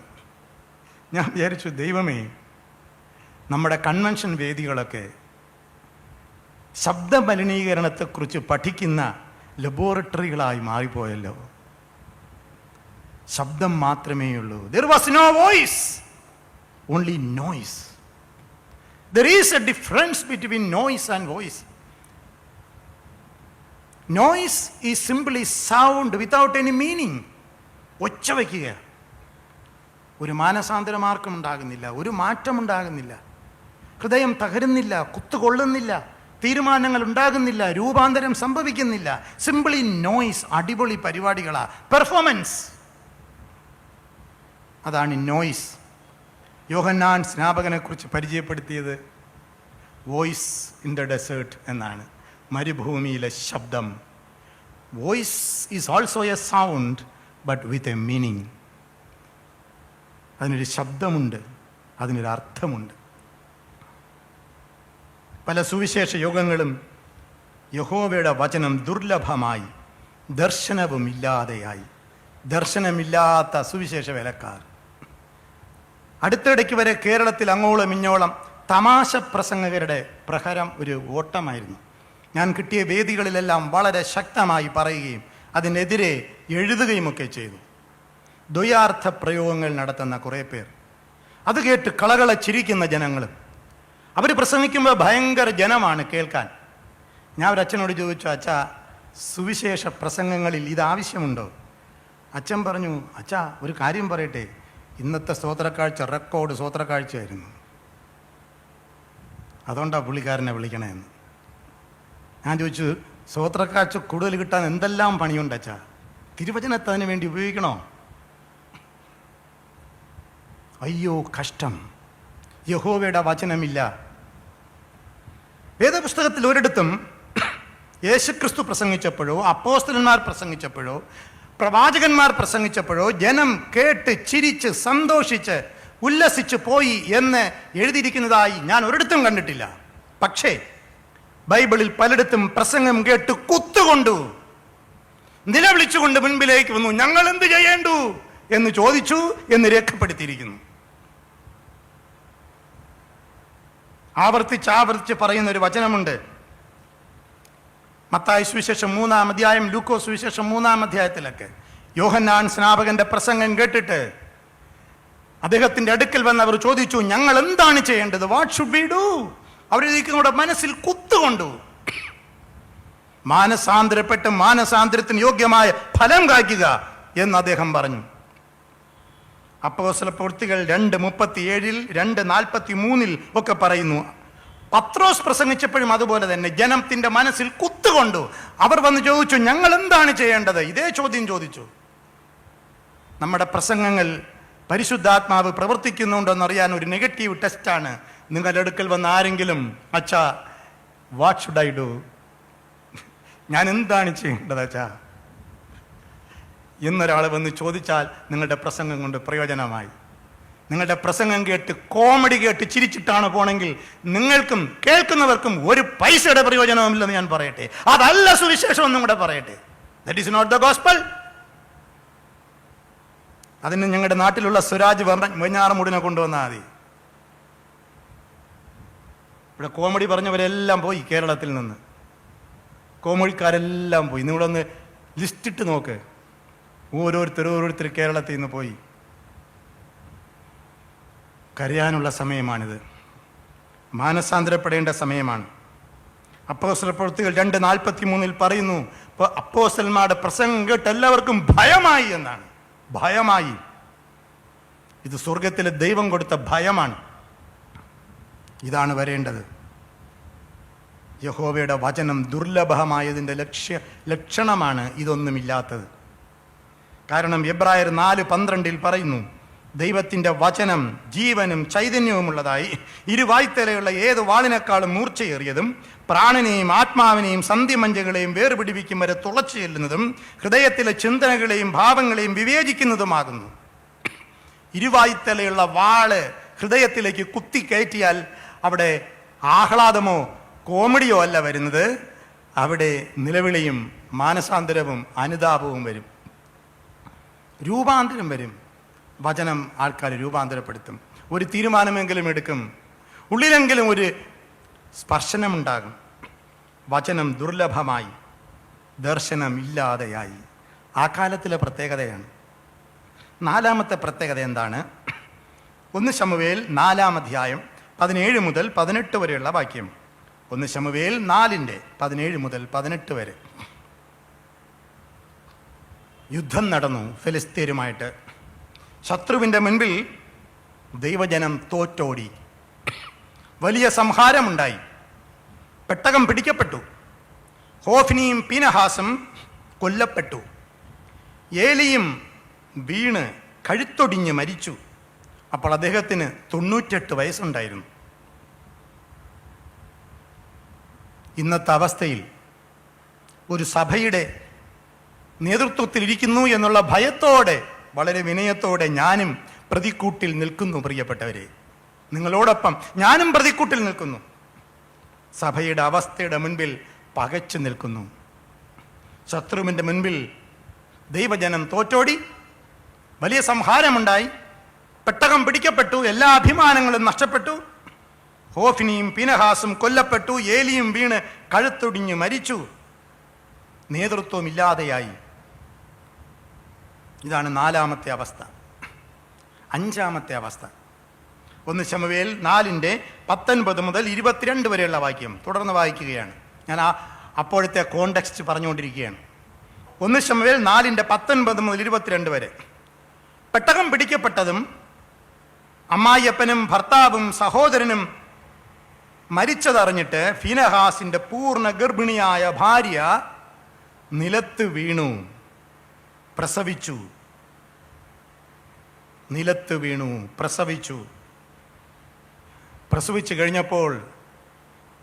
ഞാൻ വിചാരിച്ചു, ദൈവമേ, നമ്മുടെ കൺവെൻഷൻ വേദികളൊക്കെ ശബ്ദ മലിനീകരണത്തെക്കുറിച്ച് പഠിക്കുന്ന ലബോറട്ടറികളായി മാറിപ്പോയല്ലോ. ശബ്ദം മാത്രമേ ഉള്ളൂ. There was no voice, only noise. There is a difference between noise and voice. Noise is simply sound without any meaning. ഒച്ച വയ്ക്കുക, ഒരു മാനസാന്തരമാർക്കും ഉണ്ടാകുന്നില്ല, ഒരു മാറ്റം ഉണ്ടാകുന്നില്ല, ഹൃദയം തകരുന്നില്ല, കുത്തുകൊള്ളുന്നില്ല, തീരുമാനങ്ങൾ ഉണ്ടാകുന്നില്ല, രൂപാന്തരം സംഭവിക്കുന്നില്ല. Simply noise. അടിപൊളി പരിപാടികളാ, പെർഫോമൻസ്. അതാണ് നോയ്സ്. യോഹന്നാൻ സ്നാപകനെ കുറിച്ച് പരിചയപ്പെടുത്തിയത് വോയിസ് ഇൻ ദ ഡെസേർട്ട് എന്നാണ്, മരുഭൂമിയിലെ ശബ്ദം. Voice is also A sound but with a meaning. അതിനൊരു ശബ്ദമുണ്ട്, അതിനൊരു അർത്ഥമുണ്ട്. പല സുവിശേഷ യോഗങ്ങളും യഹോവയുടെ വചനം ദുർലഭമായി, ദർശനവും ഇല്ലാതെയായി. ദർശനമില്ലാത്ത സുവിശേഷ വേലക്കാർ. അടുത്തിടയ്ക്ക് വരെ കേരളത്തിൽ അങ്ങോളം ഇങ്ങോളം തമാശ പ്രസംഗകരുടെ പ്രഹരം ഒരു ഓട്ടമായിരുന്നു. ഞാൻ കിട്ടിയ വേദികളിലെല്ലാം വളരെ ശക്തമായി പറയുകയും അതിനെതിരെ എഴുതുകയുമൊക്കെ ചെയ്തു. ദ്വയാർത്ഥ പ്രയോഗങ്ങൾ നടത്തുന്ന കുറേ പേർ. അത് കേട്ട് കളകള ചിരിക്കുന്ന ജനങ്ങൾ. അവർ പ്രസംഗിക്കുമ്പോൾ ഭയങ്കര ജനമാണ് കേൾക്കാൻ. ഞാൻ ഒരു അച്ഛനോട് ചോദിച്ചു, അച്ഛാ, സുവിശേഷ പ്രസംഗങ്ങളിൽ ഇത് ആവശ്യമുണ്ടോ? അച്ഛൻ പറഞ്ഞു, അച്ഛാ, ഒരു കാര്യം പറയട്ടെ, ഇന്നത്തെ സ്തോത്രക്കാഴ്ച റെക്കോർഡ് സ്തോത്രക്കാഴ്ചയായിരുന്നു, അതുകൊണ്ടാണ് പുള്ളിക്കാരനെ വിളിക്കണേന്ന്. ഞാൻ ചോദിച്ചു, സ്തോത്രക്കാഴ്ച കൂടുതൽ കിട്ടാൻ എന്തെല്ലാം പണിയുണ്ട് അച്ഛാ? തിരുവചനത്തെ അതിന് വേണ്ടി ഉപയോഗിക്കണോ? അയ്യോ കഷ്ടം, യഹോവയുടെ വചനമില്ല. വേദപുസ്തകത്തിൽ ഒരിടത്തും യേശുക്രിസ്തു പ്രസംഗിച്ചപ്പോഴോ അപ്പോസ്തലന്മാർ പ്രസംഗിച്ചപ്പോഴോ പ്രവാചകന്മാർ പ്രസംഗിച്ചപ്പോഴോ ജനം കേട്ട് ചിരിച്ച് സന്തോഷിച്ച് ഉല്ലസിച്ച് പോയി എന്ന് എഴുതിയിരിക്കുന്നതായി ഞാൻ ഒരിടത്തും കണ്ടിട്ടില്ല. പക്ഷേ ബൈബിളിൽ പലയിടത്തും പ്രസംഗം കേട്ട് കുത്തുകൊണ്ടു നിലവിളിച്ചുകൊണ്ട് മുൻപിലേക്ക് വന്നു, ഞങ്ങൾ എന്ത് ചെയ്യേണ്ടു എന്ന് ചോദിച്ചു എന്ന് രേഖപ്പെടുത്തിയിരിക്കുന്നു. ആവർത്തിച്ച് പറയുന്ന ഒരു വചനമുണ്ട്. മത്തായി സുവിശേഷം 3-ാം അധ്യായം, ലൂക്കോസ് സുവിശേഷം 3-ാം അധ്യായത്തിലൊക്കെ യോഹന്നാൻ സ്നാപകന്റെ പ്രസംഗം കേട്ടിട്ട് അദ്ദേഹത്തിന്റെ അടുക്കൽ വന്ന് അവർ ചോദിച്ചു, ഞങ്ങൾ എന്താണ് ചെയ്യേണ്ടത്? What should we do? അവരുടെ മനസ്സിൽ കുത്തുകൊണ്ടു. മാനസാന്തരപ്പെട്ട് മാനസാന്തരത്തിന് യോഗ്യമായ ഫലം കായ്ക്കുക എന്ന് അദ്ദേഹം പറഞ്ഞു. അപ്പോസ്തലപ്രവൃത്തികൾ 2:37, 2:43 ഒക്കെ പറയുന്നു. പത്രോസ് പ്രസംഗിച്ചപ്പോഴും അതുപോലെ തന്നെ ജനത്തിന്റെ മനസ്സിൽ കുത്തുകൊണ്ടു. അവർ വന്ന് ചോദിച്ചു, ഞങ്ങൾ എന്താണ് ചെയ്യേണ്ടത്? ഇതേ ചോദ്യം ചോദിച്ചു. നമ്മുടെ പ്രസംഗങ്ങൾ പരിശുദ്ധാത്മാവ് പ്രവർത്തിക്കുന്നുണ്ടോയെന്നറിയാൻ ഒരു നെഗറ്റീവ് ടെസ്റ്റാണ്. നിങ്ങളുടെ അടുക്കൽ വന്ന ആരെങ്കിലും, അച്ഛാ, വാട്ട് ഷുഡ് ഐ ഡു? ഞാൻ എന്താണ് ചെയ്യേണ്ടത് അച്ഛാ എന്നൊരാൾ വന്ന് ചോദിച്ചാൽ നിങ്ങളുടെ പ്രസംഗം കൊണ്ട് പ്രയോജനമായി. നിങ്ങളുടെ പ്രസംഗം കേട്ട് കോമഡി കേട്ട് ചിരിച്ചിട്ടാണ് പോണെങ്കിൽ നിങ്ങൾക്കും കേൾക്കുന്നവർക്കും ഒരു പൈസയുടെ പ്രയോജനവുമില്ലെന്ന് ഞാൻ പറയട്ടെ. അതല്ല സുവിശേഷം എന്നും കൂടെ പറയട്ടെ. That is not the gospel. അതിന് ഞങ്ങളുടെ നാട്ടിലുള്ള സ്വരാജ് വെഞ്ഞാറമൂടിനെ കൊണ്ടുവന്നാൽ മതി. ഇവിടെ കോമഡി പറഞ്ഞവരെല്ലാം പോയി, കേരളത്തിൽ നിന്ന് കോമഡിക്കാരെല്ലാം പോയി. നിങ്ങളൊന്ന് ഒന്ന് ലിസ്റ്റിട്ട് നോക്ക്, ഓരോരുത്തർ കേരളത്തിൽ നിന്ന് പോയി. കരയാനുള്ള സമയമാണിത്, മാനസാന്തരപ്പെടേണ്ട സമയമാണ്. അപ്പോസ്തലപ്രവൃത്തികൾ 2:43 പറയുന്നു, അപ്പോസ്തലന്മാരുടെ പ്രസംഗം കേട്ട് എല്ലാവർക്കും ഭയമായി എന്നാണ്. ഭയമായി. ഇത് സ്വർഗത്തിലെ ദൈവം കൊടുത്ത ഭയമാണ്. ഇതാണ് വരേണ്ടത്. യഹോവയുടെ വചനം ദുർലഭമായതിൻ്റെ ലക്ഷണമാണ് ഇതൊന്നുമില്ലാത്തത്. കാരണം എബ്രായർ 4:12 പറയുന്നു, ദൈവത്തിൻ്റെ വചനം ജീവനും ചൈതന്യവുമുള്ളതായി ഇരുവായ്ത്തലയുള്ള ഏത് വാളിനേക്കാളും മൂർച്ചയേറിയതും പ്രാണനെയും ആത്മാവിനെയും സന്ധിമഞ്ചകളെയും വേർപിടിപ്പിക്കും വരെ തുളച്ചു ചെല്ലുന്നതും ഹൃദയത്തിലെ ചിന്തനകളെയും ഭാവങ്ങളെയും വിവേചിക്കുന്നതുമാകുന്നു. ഇരുവായ്ത്തലയുള്ള വാള് ഹൃദയത്തിലേക്ക് കുത്തിക്കയറ്റിയാൽ അവിടെ ആഹ്ലാദമോ കോമഡിയോ അല്ല വരുന്നത്, അവിടെ നിലവിളിയും മാനസാന്തരവും അനുതാപവും വരും, രൂപാന്തരം വരും. വചനം ആൾക്കാരെ രൂപാന്തരപ്പെടുത്തും. ഒരു തീരുമാനമെങ്കിലും എടുക്കും, ഉള്ളിലെങ്കിലും ഒരു സ്പർശനമുണ്ടാകും. വചനം ദുർലഭമായി, ദർശനം ഇല്ലാതെയായി. ആ കാലത്തിലെ പ്രത്യേകതയാണ്. 4-ാമത്തെ പ്രത്യേകത എന്താണ്? 1 ശമൂവേൽ 4-ാം അധ്യായം 17 മുതൽ 18 വരെയുള്ള വാക്യം. 1 ശമൂവേൽ 4:17 മുതൽ 18 വരെ. യുദ്ധം നടന്നു ഫെലിസ്ത്യരുമായിട്ട്. ശത്രുവിൻ്റെ മുൻപിൽ ദൈവജനം തോറ്റോടി. വലിയ സംഹാരമുണ്ടായി. പെട്ടകം പിടിക്കപ്പെട്ടു. ഹോഫ്നിയും പീനഹാസും കൊല്ലപ്പെട്ടു. ഏലിയും വീണ് കഴുത്തൊടിഞ്ഞ് മരിച്ചു. അപ്പോൾ അദ്ദേഹത്തിന് 98 വയസ്സുണ്ടായിരുന്നു. ഇന്നത്തെ അവസ്ഥയിൽ ഒരു സഭയുടെ നേതൃത്വത്തിലിരിക്കുന്നു എന്നുള്ള ഭയത്തോടെ, വളരെ വിനയത്തോടെ ഞാനും പ്രതിക്കൂട്ടിൽ നിൽക്കുന്നു. പ്രിയപ്പെട്ടവരെ, നിങ്ങളോടൊപ്പം ഞാനും പ്രതിക്കൂട്ടിൽ നിൽക്കുന്നു. സഭയുടെ അവസ്ഥയുടെ മുൻപിൽ പകച്ചു നിൽക്കുന്നു. ശത്രുവിൻ്റെ മുൻപിൽ ദൈവജനം തോറ്റോടി. വലിയ സംഹാരമുണ്ടായി. പെട്ടകം പിടിക്കപ്പെട്ടു. എല്ലാ അഭിമാനങ്ങളും നഷ്ടപ്പെട്ടു. ഹോഫ്നിയും പീനഹാസും കൊല്ലപ്പെട്ടു. ഏലിയും വീണ് കഴുത്തൊടിഞ്ഞ് മരിച്ചു. നേതൃത്വമില്ലാതെയായി. ഇതാണ് 4-ാമത്തെ അവസ്ഥ. 5-ാമത്തെ അവസ്ഥ. 1 ശമൂവേൽ 4:19 മുതൽ 22 വരെയുള്ള വാക്യം തുടർന്ന് വായിക്കുകയാണ്. ഞാൻ അപ്പോഴത്തെ കോണ്ടെക്സ്റ്റ് പറഞ്ഞുകൊണ്ടിരിക്കുകയാണ്. 1 ശമൂവേൽ 4:19 മുതൽ 22 വരെ. പെട്ടകം പിടിക്കപ്പെട്ടതും അമ്മായിയപ്പനും ഭർത്താവും സഹോദരനും മരിച്ചതറിഞ്ഞിട്ട് ഫീനഹാസിന്റെ പൂർണ്ണ ഗർഭിണിയായ ഭാര്യ നിലത്ത് വീണു പ്രസവിച്ചു. പ്രസവിച്ചു കഴിഞ്ഞപ്പോൾ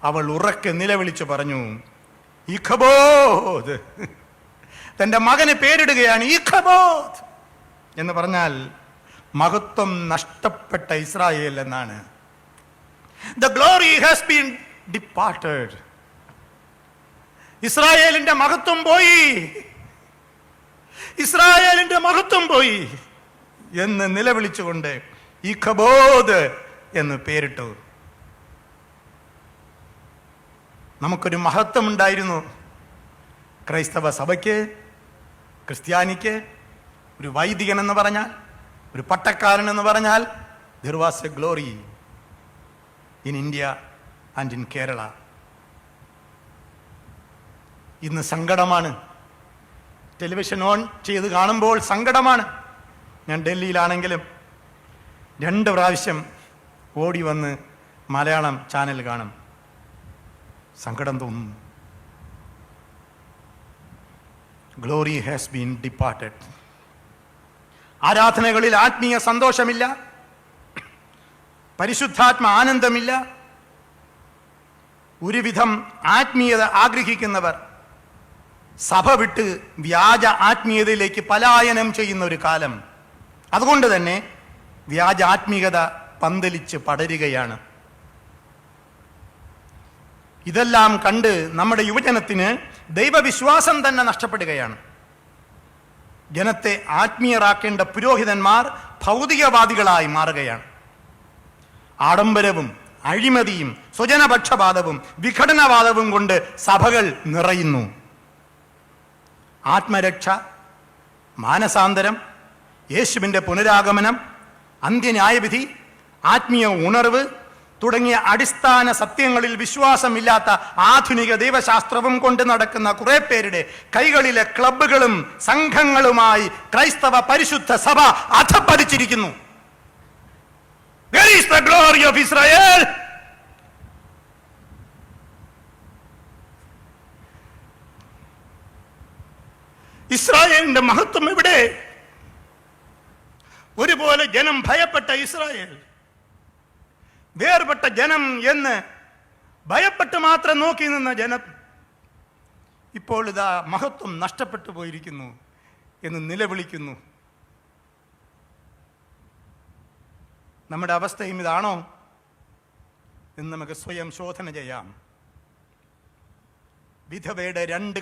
അവൾ ഉറക്കെ നിലവിളിച്ചു പറഞ്ഞു, ഇഖബോദ്. തന്റെ മകന് പേരിടുകയാണ് ഇഖബോദ് എന്ന് പറഞ്ഞാൽ മഹത്വം നഷ്ടപ്പെട്ട ഇസ്രായേൽ എന്നാണ്. The glory has been departed. ഇസ്രായേലിന്റെ മഹത്വം പോയി എന്ന് നിലവിളിച്ചുകൊണ്ട് ഇഖബോദ് എന്ന് പേരിട്ടു. നമുക്കൊരു മഹത്വം ഉണ്ടായിരുന്നു. ക്രൈസ്തവ സഭയ്ക്ക്, ക്രിസ്ത്യാനിക്ക്, ഒരു വൈദികൻ എന്ന് പറഞ്ഞാൽ, ഒരു പട്ടക്കാരൻ എന്ന് പറഞ്ഞാൽ there was a glory in India and in Kerala. ഇന്ന് സങ്കടമാണ്. ടെലിവിഷൻ ഓൺ ചെയ്ത് കാണുമ്പോൾ സങ്കടമാണ്. ഞാൻ ഡൽഹിയിലാണെങ്കിലും 2 പ്രാവശ്യം ഓടി വന്ന് മലയാളം ചാനൽ കാണും. സങ്കടം തോന്നുന്നു. Glory has been departed. ആരാധനകളിൽ ആത്മീയ സന്തോഷമില്ല, പരിശുദ്ധാത്മ ആനന്ദമില്ല. ഒരുവിധം ആത്മീയത ആഗ്രഹിക്കുന്നവർ സഭ വിട്ട് വ്യാജ ആത്മീയതയിലേക്ക് പലായനം ചെയ്യുന്ന ഒരു കാലം. അതുകൊണ്ട് തന്നെ വ്യാജ ആത്മീയത പന്തലിച്ച് പടരുകയാണ്. ഇതെല്ലാം കണ്ട് നമ്മുടെ യുവജനത്തിന് ദൈവവിശ്വാസം തന്നെ നഷ്ടപ്പെടുകയാണ്. ജനത്തെ ആത്മീയരാക്കേണ്ട പുരോഹിതന്മാർ ഭൗതികവാദികളായി മാറുകയാണ്. ആഡംബരവും അഴിമതിയും സ്വജനപക്ഷപാതവും വിഘടനവാദവും കൊണ്ട് സഭകൾ നിറയുന്നു. ആത്മരക്ഷ, മാനസാന്തരം, യേശുവിൻ്റെ പുനരാഗമനം, അന്ത്യന്യായവിധി, ആത്മീയ ഉണർവ് തുടങ്ങിയ അടിസ്ഥാന സത്യങ്ങളിൽ വിശ്വാസമില്ലാത്ത ആധുനിക ദൈവശാസ്ത്രവും കൊണ്ട് നടക്കുന്ന കുറെ പേരുടെ കൈകളിലെ ക്ലബ്ബുകളും സംഘങ്ങളുമായി ക്രൈസ്തവ പരിശുദ്ധ സഭ അധപ്പതിച്ചിരിക്കുന്നു. Where is the glory of Israel? ഇസ്രായേലിന്റെ മഹത്വം എവിടെ? ഒരുപോലെ ജനം ഭയപ്പെട്ട ഇസ്രായേൽ, വേർപെട്ട ജനം എന്ന് ഭയപ്പെട്ട് മാത്രം നോക്കി നിന്ന ജനം ഇപ്പോൾ ഇതാ മഹത്വം നഷ്ടപ്പെട്ടു പോയിരിക്കുന്നു എന്ന് നിലവിളിക്കുന്നു. നമ്മുടെ അവസ്ഥയും ഇതാണോ എന്ന് നമുക്ക് സ്വയം ശോധന ചെയ്യാം. വിധവയുടെ 2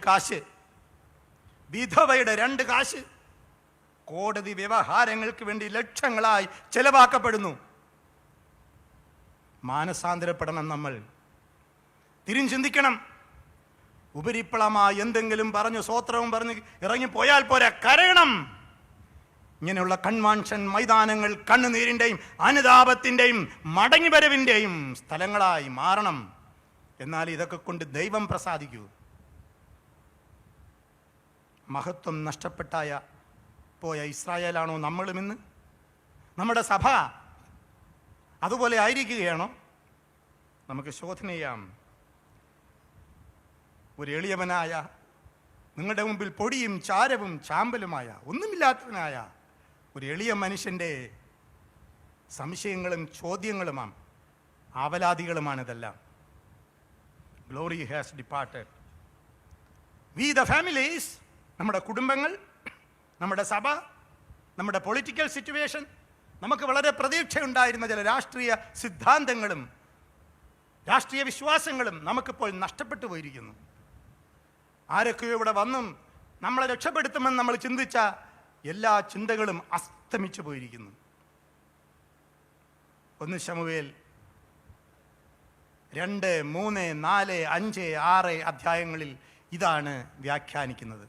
കാശ് കോടതി വ്യവഹാരങ്ങൾക്ക് വേണ്ടി ലക്ഷങ്ങളായി ചെലവാക്കപ്പെടുന്നു. മാനസാന്തരപ്പെടണം. നമ്മൾ തിരിഞ്ഞിന്തിക്കണം. ഉപരിപ്ലമായി എന്തെങ്കിലും പറഞ്ഞു സ്വോത്രവും പറഞ്ഞ് ഇറങ്ങിപ്പോയാൽ പോരാ, കരയണം. ഇങ്ങനെയുള്ള കൺവെൻഷൻ മൈതാനങ്ങൾ കണ്ണുനീരിൻ്റെയും അനുതാപത്തിൻ്റെയും മടങ്ങിവരവിൻ്റെയും സ്ഥലങ്ങളായി മാറണം. എന്നാൽ ഇതൊക്കെ കൊണ്ട് ദൈവം പ്രസാദിക്കൂ. മഹത്വം പോയ ഇസ്രായേലാണോ നമ്മളും ഇന്ന്? നമ്മുടെ സഭ അതുപോലെ ആയിരിക്കുകയാണോ? നമുക്ക് ശോധന ചെയ്യാം. ഒരു എളിയവനായ, നിങ്ങളുടെ മുമ്പിൽ പൊടിയും ചാരവും ചാമ്പലുമായ, ഒന്നുമില്ലാത്തവനായ ഒരു എളിയ മനുഷ്യൻ്റെ സംശയങ്ങളും ചോദ്യങ്ങളുമാണ്, ആവലാതികളുമാണിതെല്ലാം. Glory has departed. We the families, നമ്മുടെ കുടുംബങ്ങൾ, നമ്മുടെ സഭ, നമ്മുടെ പൊളിറ്റിക്കൽ സിറ്റുവേഷൻ, നമുക്ക് വളരെ പ്രതീക്ഷയുണ്ടായിരുന്ന ചില രാഷ്ട്രീയ സിദ്ധാന്തങ്ങളും രാഷ്ട്രീയ വിശ്വാസങ്ങളും നമുക്കിപ്പോൾ നഷ്ടപ്പെട്ടു പോയിരിക്കുന്നു. ആരൊക്കെയോ ഇവിടെ വന്നും നമ്മളെ രക്ഷപ്പെടുത്തുമെന്ന് നമ്മൾ ചിന്തിച്ച എല്ലാ ചിന്തകളും അസ്തമിച്ചു പോയിരിക്കുന്നു. 1 ശമൂവേൽ 2, 3, 4, 5, 6 അധ്യായങ്ങളിൽ ഇതാണ് വ്യാഖ്യാനിക്കുന്നത്,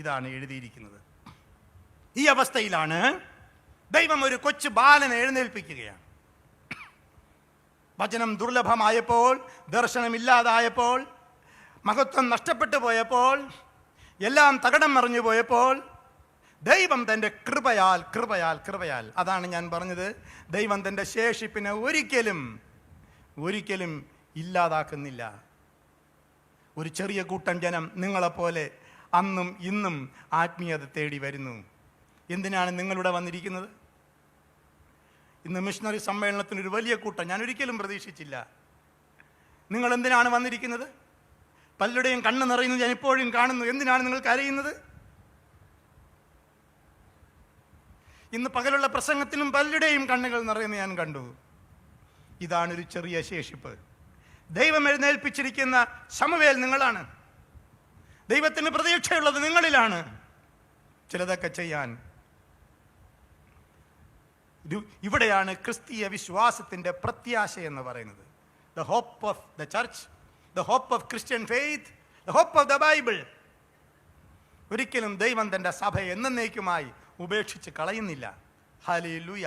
ഇതാണ് എഴുതിയിരിക്കുന്നത്. ഈ അവസ്ഥയിലാണ് ദൈവം ഒരു കൊച്ചു ബാലനെ എഴുന്നേൽപ്പിക്കുകയാണ്. വചനം ദുർലഭമായപ്പോൾ, ദർശനമില്ലാതായപ്പോൾ, മഹത്വം നഷ്ടപ്പെട്ടു പോയപ്പോൾ, എല്ലാം തകിടം മറിഞ്ഞു പോയപ്പോൾ ദൈവം തൻ്റെ കൃപയാൽ അതാണ് ഞാൻ പറഞ്ഞത്, ദൈവം തൻ്റെ ശേഷിപ്പിനെ ഒരിക്കലും ഇല്ലാതാക്കുന്നില്ല. ഒരു ചെറിയ കൂട്ടം ജനം നിങ്ങളെപ്പോലെ അന്നും ഇന്നും ആത്മീയത തേടി വരുന്നു. എന്തിനാണ് നിങ്ങളിവിടെ വന്നിരിക്കുന്നത്? ഇന്ന് മിഷണറി സമ്മേളനത്തിനൊരു വലിയ കൂട്ടം ഞാൻ ഒരിക്കലും പ്രതീക്ഷിച്ചില്ല. നിങ്ങൾ എന്തിനാണ് വന്നിരിക്കുന്നത്? പലരുടെയും കണ്ണ് നിറയുന്നത് ഞാൻ ഇപ്പോഴും കാണുന്നു. എന്തിനാണ് നിങ്ങൾ കരയുന്നത്? ഇന്ന് പകലുള്ള പ്രസംഗത്തിനും പലരുടെയും കണ്ണുകൾ നിറയുന്നത് ഞാൻ കണ്ടു. ഇതാണൊരു ചെറിയ ശേഷിപ്പ്. ദൈവം എഴുന്നേൽപ്പിച്ചിരിക്കുന്ന ശമൂവേൽ നിങ്ങളാണ്. ദൈവത്തിന് പ്രതീക്ഷയുള്ളത് നിങ്ങളിലാണ്. ചിലതൊക്കെ ചെയ്യാൻ ഇവിടെയാണ് ക്രിസ്തീയ വിശ്വാസത്തിൻ്റെ പ്രത്യാശ എന്ന് പറയുന്നത്. The hope of the church, the hope of Christian faith, the hope of the Bible. ഒരിക്കലും ദൈവം തൻ്റെ സഭയെ എന്നേക്കുമായി ഉപേക്ഷിച്ച് കളയുന്നില്ല. Hallelujah,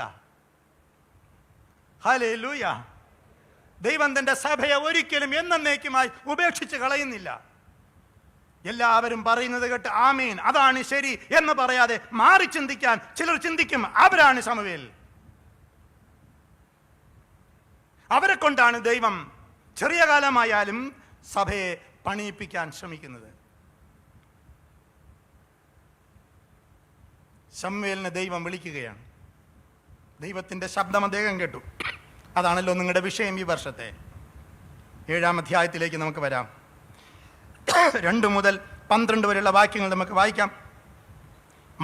hallelujah. ദൈവം തൻ്റെ സഭയെ ഒരിക്കലും എന്നേക്കുമായി ഉപേക്ഷിച്ച് കളയുന്നില്ല. എല്ലാവരും പറയുന്നത് കേട്ട് ആമേൻ അതാണ് ശരി എന്ന് പറയാതെ മാറി ചിന്തിക്കാൻ ചിലർ ചിന്തിക്കും. അവരാണ് ശമൂവേൽ. അവരെ കൊണ്ടാണ് ദൈവം ചെറിയ കാലമായാലും സഭയെ പണിയിപ്പിക്കാൻ ശ്രമിക്കുന്നത്. ശമൂവേലിനെ ദൈവം വിളിക്കുകയാണ്. ദൈവത്തിൻ്റെ ശബ്ദം അദ്ദേഹം കേട്ടു. അതാണല്ലോ നിങ്ങളുടെ വിഷയം ഈ വർഷത്തെ. 7-ാം അധ്യായത്തിലേക്ക് നമുക്ക് വരാം. 2 മുതൽ 12 വരെയുള്ള വാക്യങ്ങൾ നമുക്ക് വായിക്കാം.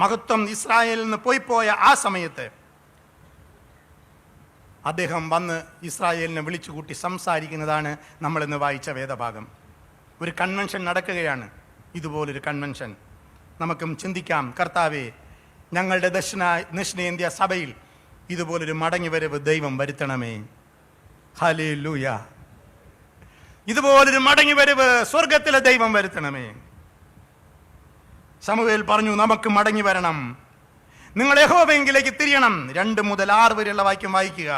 മഹത്വം ഇസ്രായേലിൽ നിന്ന് പോയ ആ സമയത്ത് അദ്ദേഹം വന്ന് ഇസ്രായേലിനെ വിളിച്ചുകൂട്ടി സംസാരിക്കുന്നതാണ് നമ്മളിന്ന് വായിച്ച വേദഭാഗം. ഒരു കൺവെൻഷൻ നടക്കുകയാണ്. ഇതുപോലൊരു കൺവെൻഷൻ നമുക്കും ചിന്തിക്കാം. കർത്താവേ, ഞങ്ങളുടെ ദക്ഷിണേന്ത്യ സഭയിൽ ഇതുപോലൊരു മടങ്ങിവരവ് ദൈവം വരുത്തണമേ. ഹല്ലേലൂയ. ഇതുപോലൊരു മടങ്ങിവരവ് സ്വർഗത്തിലെ ദൈവം വരുത്തണമേ. ശമൂവേൽ പറഞ്ഞു, നമുക്ക് മടങ്ങി വരണം, നിങ്ങൾ യഹോവയെങ്കിലേക്ക് തിരിയണം. 2 മുതൽ 6 വരെയുള്ള വാക്യം വായിക്കുക.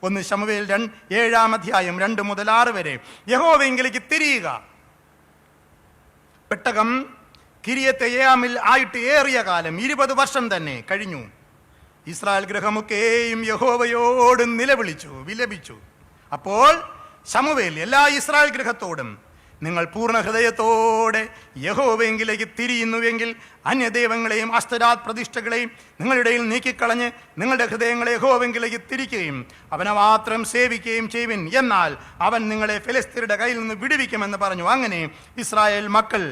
1 ശമൂവേൽ 7-ാം അധ്യായം 2 മുതൽ 6 വരെ. യഹോവയെങ്കിലേക്ക് തിരിയുക. പെട്ടകം കിര്യത്തെയാമിൽ ആയിട്ട് ഏറിയ കാലം 20 വർഷം തന്നെ കഴിഞ്ഞു. ഇസ്രായേൽ ഗൃഹമൊക്കെയും യഹോവയോട് വിലപിച്ചു. അപ്പോൾ ശമൂവേൽ എല്ലാ ഇസ്രായേൽ ഗൃഹത്തോടും, നിങ്ങൾ പൂർണ്ണ ഹൃദയത്തോടെ യഹോവയെങ്കിലേക്ക് തിരിയുന്നുവെങ്കിൽ അന്യദൈവങ്ങളെയും അസ്തരാത് പ്രതിഷ്ഠകളെയും നിങ്ങളുടെ ഇടയിൽ നീക്കിക്കളഞ്ഞ് നിങ്ങളുടെ ഹൃദയങ്ങളെ യഹോവയെങ്കിലേക്ക് തിരിക്കുകയും അവനെ മാത്രം സേവിക്കുകയും ചെയ്യുവിൻ, എന്നാൽ അവൻ നിങ്ങളെ ഫെലിസ്ത്യരുടെ കയ്യിൽ നിന്ന് വിടുവിക്കുമെന്ന് പറഞ്ഞു. അങ്ങനെ ഇസ്രായേൽ മക്കൾ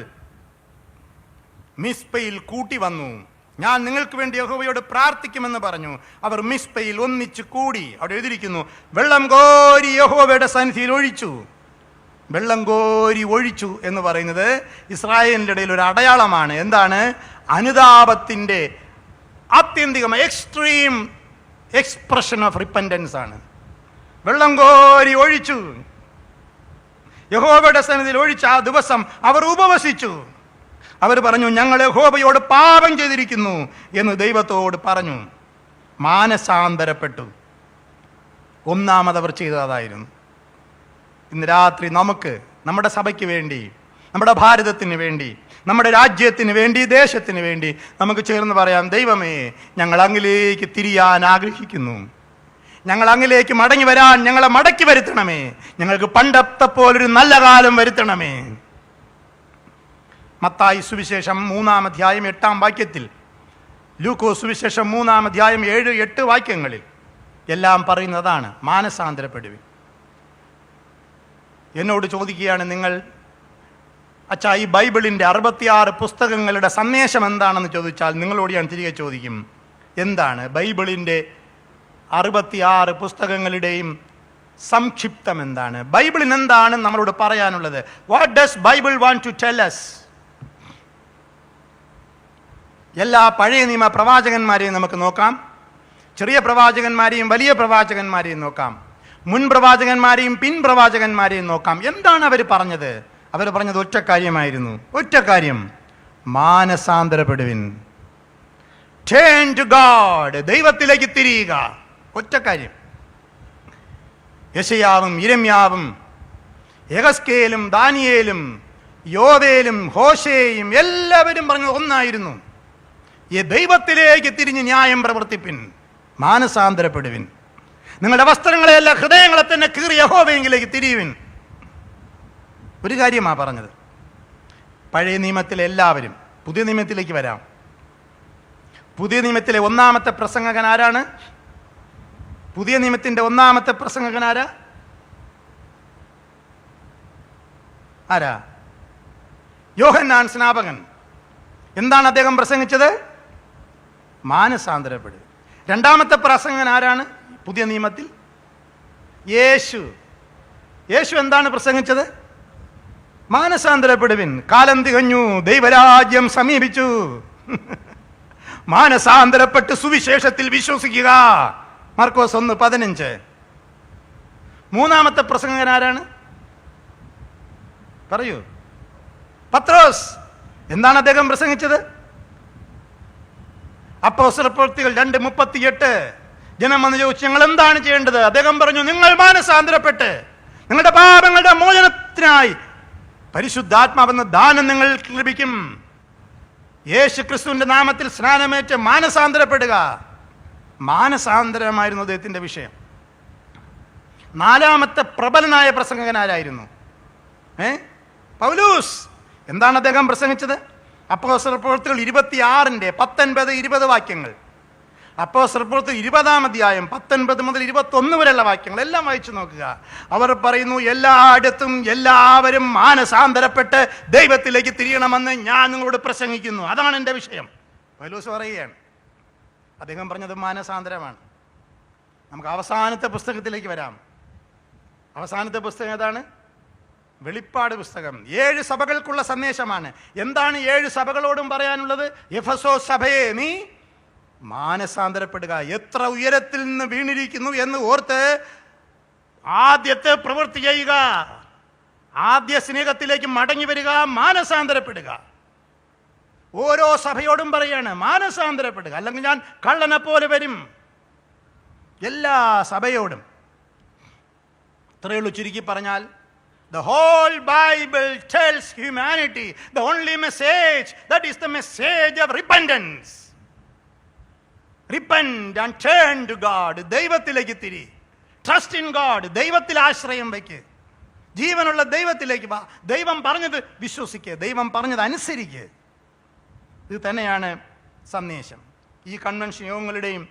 മിസ്പയിൽ കൂട്ടി വന്നു. ഞാൻ നിങ്ങൾക്ക് വേണ്ടി യഹോവയോട് പ്രാർത്ഥിക്കുമെന്ന് പറഞ്ഞു. അവർ മിസ്പയിൽ ഒന്നിച്ചു കൂടി. അവിടെ എഴുതിയിരിക്കുന്നു, വെള്ളം കോരി യഹോവയുടെ സന്നിധിയിൽ ഒഴിച്ചു. വെള്ളം കോരി ഒഴിച്ചു എന്ന് പറയുന്നത് ഇസ്രായേലിൻ്റെ ഇടയിൽ ഒരു അടയാളമാണ്. എന്താണ്? അനുതാപത്തിൻ്റെ ആത്യന്തികമായ എക്സ്ട്രീം എക്സ്പ്രഷൻ ഓഫ് റിപ്പൻറ്റൻസ് ആണ്. വെള്ളം കോരി ഒഴിച്ചു. യഹോവയുടെ സന്നിധിയിൽ ഒഴിച്ച ആ ദിവസം അവർ ഉപവസിച്ചു. അവർ പറഞ്ഞു, ഞങ്ങൾ യഹോവയോട് പാപം ചെയ്തിരിക്കുന്നു എന്ന് ദൈവത്തോട് പറഞ്ഞു. മാനസാന്തരപ്പെട്ടു. ഒന്നാമതവർ ചെയ്തതായിരുന്നു. ഇന്ന് രാത്രി നമുക്ക്, നമ്മുടെ സഭയ്ക്ക് വേണ്ടി, നമ്മുടെ ഭാരതത്തിന് വേണ്ടി, നമ്മുടെ രാജ്യത്തിന് വേണ്ടി, ദേശത്തിന് വേണ്ടി നമുക്ക് ചേർന്ന് പറയാം, ദൈവമേ, ഞങ്ങൾ അങ്ങിലേക്ക് തിരിയാൻ ആഗ്രഹിക്കുന്നു. ഞങ്ങൾ അങ്ങിലേക്ക് മടങ്ങി വരാൻ ഞങ്ങളെ മടക്കി വരുത്തണമേ. ഞങ്ങൾക്ക് പണ്ടത്തെ പോലൊരു നല്ല കാലം വരുത്തണമേ. മത്തായി സുവിശേഷം 3-ാം അധ്യായം 8-ാം വാക്യത്തിൽ, ലൂക്കോസ് സുവിശേഷം 3-ാം അധ്യായം 7-8 വാക്യങ്ങളിൽ എല്ലാം പറയുന്നതാണ്, മാനസാന്തരപ്പെടുവിൻ. എന്നോട് ചോദിക്കുകയാണ് നിങ്ങൾ, അച്ഛാ, ഈ ബൈബിളിൻ്റെ 66 പുസ്തകങ്ങളുടെ സന്ദേശം എന്താണെന്ന് ചോദിച്ചാൽ നിങ്ങളോട് ഞാൻ തിരികെ ചോദിക്കും, എന്താണ് ബൈബിളിൻ്റെ 66 പുസ്തകങ്ങളുടെയും സംക്ഷിപ്തം എന്താണ്? ബൈബിളിന് എന്താണ് നമ്മളോട് പറയാനുള്ളത്? What does Bible want to tell us? എല്ലാ പഴയ നിയമ പ്രവാചകന്മാരെയും നമുക്ക് നോക്കാം. ചെറിയ പ്രവാചകന്മാരെയും വലിയ പ്രവാചകന്മാരെയും നോക്കാം. മുൻ പ്രവാചകന്മാരെയും പിൻ പ്രവാചകന്മാരെയും നോക്കാം. എന്താണ് അവർ പറഞ്ഞത്? അവർ പറഞ്ഞത് ഒറ്റ കാര്യമായിരുന്നു. ഒറ്റ കാര്യം, മാനസാന്തരപ്പെടുവിൻ. Turn to God. ദൈവത്തിലേക്ക് തിരിയുക. ഒറ്റ കാര്യം. യെശയ്യാവും യിരെമ്യാവും യെഹെസ്കേലും ദാനിയേലും യോവേലും ഹോശേയും എല്ലാവരും പറഞ്ഞത് ഒന്നായിരുന്നു: ഈ ദൈവത്തിലേക്ക് തിരിഞ്ഞ് ന്യായം പ്രവർത്തിപ്പിൻ, മാനസാന്തരപ്പെടുവിൻ, നിങ്ങളുടെ വസ്ത്രങ്ങളെയല്ല ഹൃദയങ്ങളെ തന്നെ കീറി യഹോവയെങ്കിലേക്ക് തിരിയുവിൻ. ഒരു കാര്യമാണ് പറഞ്ഞത്. പഴയ നിയമത്തിലെ എല്ലാവരും പുതിയ നിയമത്തിലേക്ക് വരാം. പുതിയ നിയമത്തിലെ ഒന്നാമത്തെ പ്രസംഗകൻ ആരാണ്? പുതിയ നിയമത്തിൻ്റെ ഒന്നാമത്തെ പ്രസംഗകൻ ആരാ? യോഹന്നാൻ സ്നാപകൻ. എന്താണ് അദ്ദേഹം പ്രസംഗിച്ചത്? മാനസാന്തരപ്പെടുക. രണ്ടാമത്തെ പ്രസംഗകൻ ആരാണ് പുതിയ നിയമത്തിൽ? യേശു. യേശു എന്താണ് പ്രസംഗിച്ചത്? മാനസാന്തരപ്പെടുവിൻ, കാലം തികഞ്ഞു, ദൈവരാജ്യം സമീപിച്ചു, മാനസാന്തരപ്പെട്ട് സുവിശേഷത്തിൽ വിശ്വസിക്കുക. മർക്കോസ് 1:15. മൂന്നാമത്തെ പ്രസംഗകൻ ആരാണ്? പറയൂ. പത്രോസ്. എന്താണ് അദ്ദേഹം പ്രസംഗിച്ചത്? അപ്പോസ്തലപ്രവൃത്തികൾ 2:38. ജനം വന്ന് ചോദിച്ചു, ഞങ്ങൾ എന്താണ് ചെയ്യേണ്ടത്? അദ്ദേഹം പറഞ്ഞു, നിങ്ങൾ മാനസാന്തരപ്പെട്ട് നിങ്ങളുടെ പാപങ്ങളുടെ മോചനത്തിനായി പരിശുദ്ധാത്മാവെന്ന ദാനം നിങ്ങൾക്ക് ലഭിക്കും. യേശു ക്രിസ്തുവിന്റെ നാമത്തിൽ സ്നാനമേറ്റ് മാനസാന്തരപ്പെടുക. മാനസാന്തരമായിരുന്നു അദ്ദേഹത്തിന്റെ വിഷയം. നാലാമത്തെ പ്രബലനായ പ്രസംഗകനാരായിരുന്നു? പൗലൂസ്. എന്താണ് അദ്ദേഹം പ്രസംഗിച്ചത്? അപ്പോസ്തലപ്രവൃത്തികൾ 26:19-20 വാക്യങ്ങൾ. അപ്പോസ്തലപ്രവൃത്തികൾ 20-ാം അധ്യായം 19 മുതൽ 21 വരെയുള്ള വാക്യങ്ങൾ എല്ലാം വായിച്ചു നോക്കുക. അവർ പറയുന്നു, എല്ലായിടത്തും എല്ലാവരും മാനസാന്തരപ്പെട്ട് ദൈവത്തിലേക്ക് തിരിയണമെന്ന് ഞാൻ നിങ്ങളോട് പ്രസംഗിക്കുന്നു. അതാണ് എൻ്റെ വിഷയം. പൗലോസ് പറയുകയാണ്. അദ്ദേഹം പറഞ്ഞത് മാനസാന്തരമാണ്. നമുക്ക് അവസാനത്തെ പുസ്തകത്തിലേക്ക് വരാം. അവസാനത്തെ പുസ്തകം ഏതാണ്? വെളിപ്പാട് പുസ്തകം. 7 സഭകൾക്കുള്ള സന്ദേശമാണ്. എന്താണ് 7 സഭകളോടും പറയാനുള്ളത്? എഫെസോസ് സഭയെ, നീ മാനസാന്തരപ്പെടുക. എത്ര ഉയരത്തിൽ നിന്ന് വീണിരിക്കുന്നു എന്ന് ഓർത്ത് ആദ്യത്തെ പ്രവൃത്തി ചെയ്യുക. ആദ്യ സ്നേഹത്തിലേക്ക് മടങ്ങി വരിക, മാനസാന്തരപ്പെടുക. ഓരോ സഭയോടും പറയാണ് മാനസാന്തരപ്പെടുക, അല്ലെങ്കിൽ ഞാൻ കള്ളനെ പോലെ വരും. എല്ലാ സഭയോടും. ഇത്രയുള്ളൂ. ചുരുക്കി പറഞ്ഞാൽ, the whole Bible tells humanity the only message, that is the message of repentance. Repent and turn to God. ദൈവത്തിലേക്ക് തിരി. Trust in God. ദൈവത്തിൽ ആശ്രയം വയ്ക്ക്. ജീവനുള്ള ദൈവത്തിലേക്ക് വാ. ദൈവം പറഞ്ഞത് വിശ്വസിക്കുക, ദൈവം പറഞ്ഞത് അനുസരിക്കുക. ഇത് തന്നെയാണ് സന്ദേശം. ഈ കൺവെൻഷൻ യോഗങ്ങളുടെയും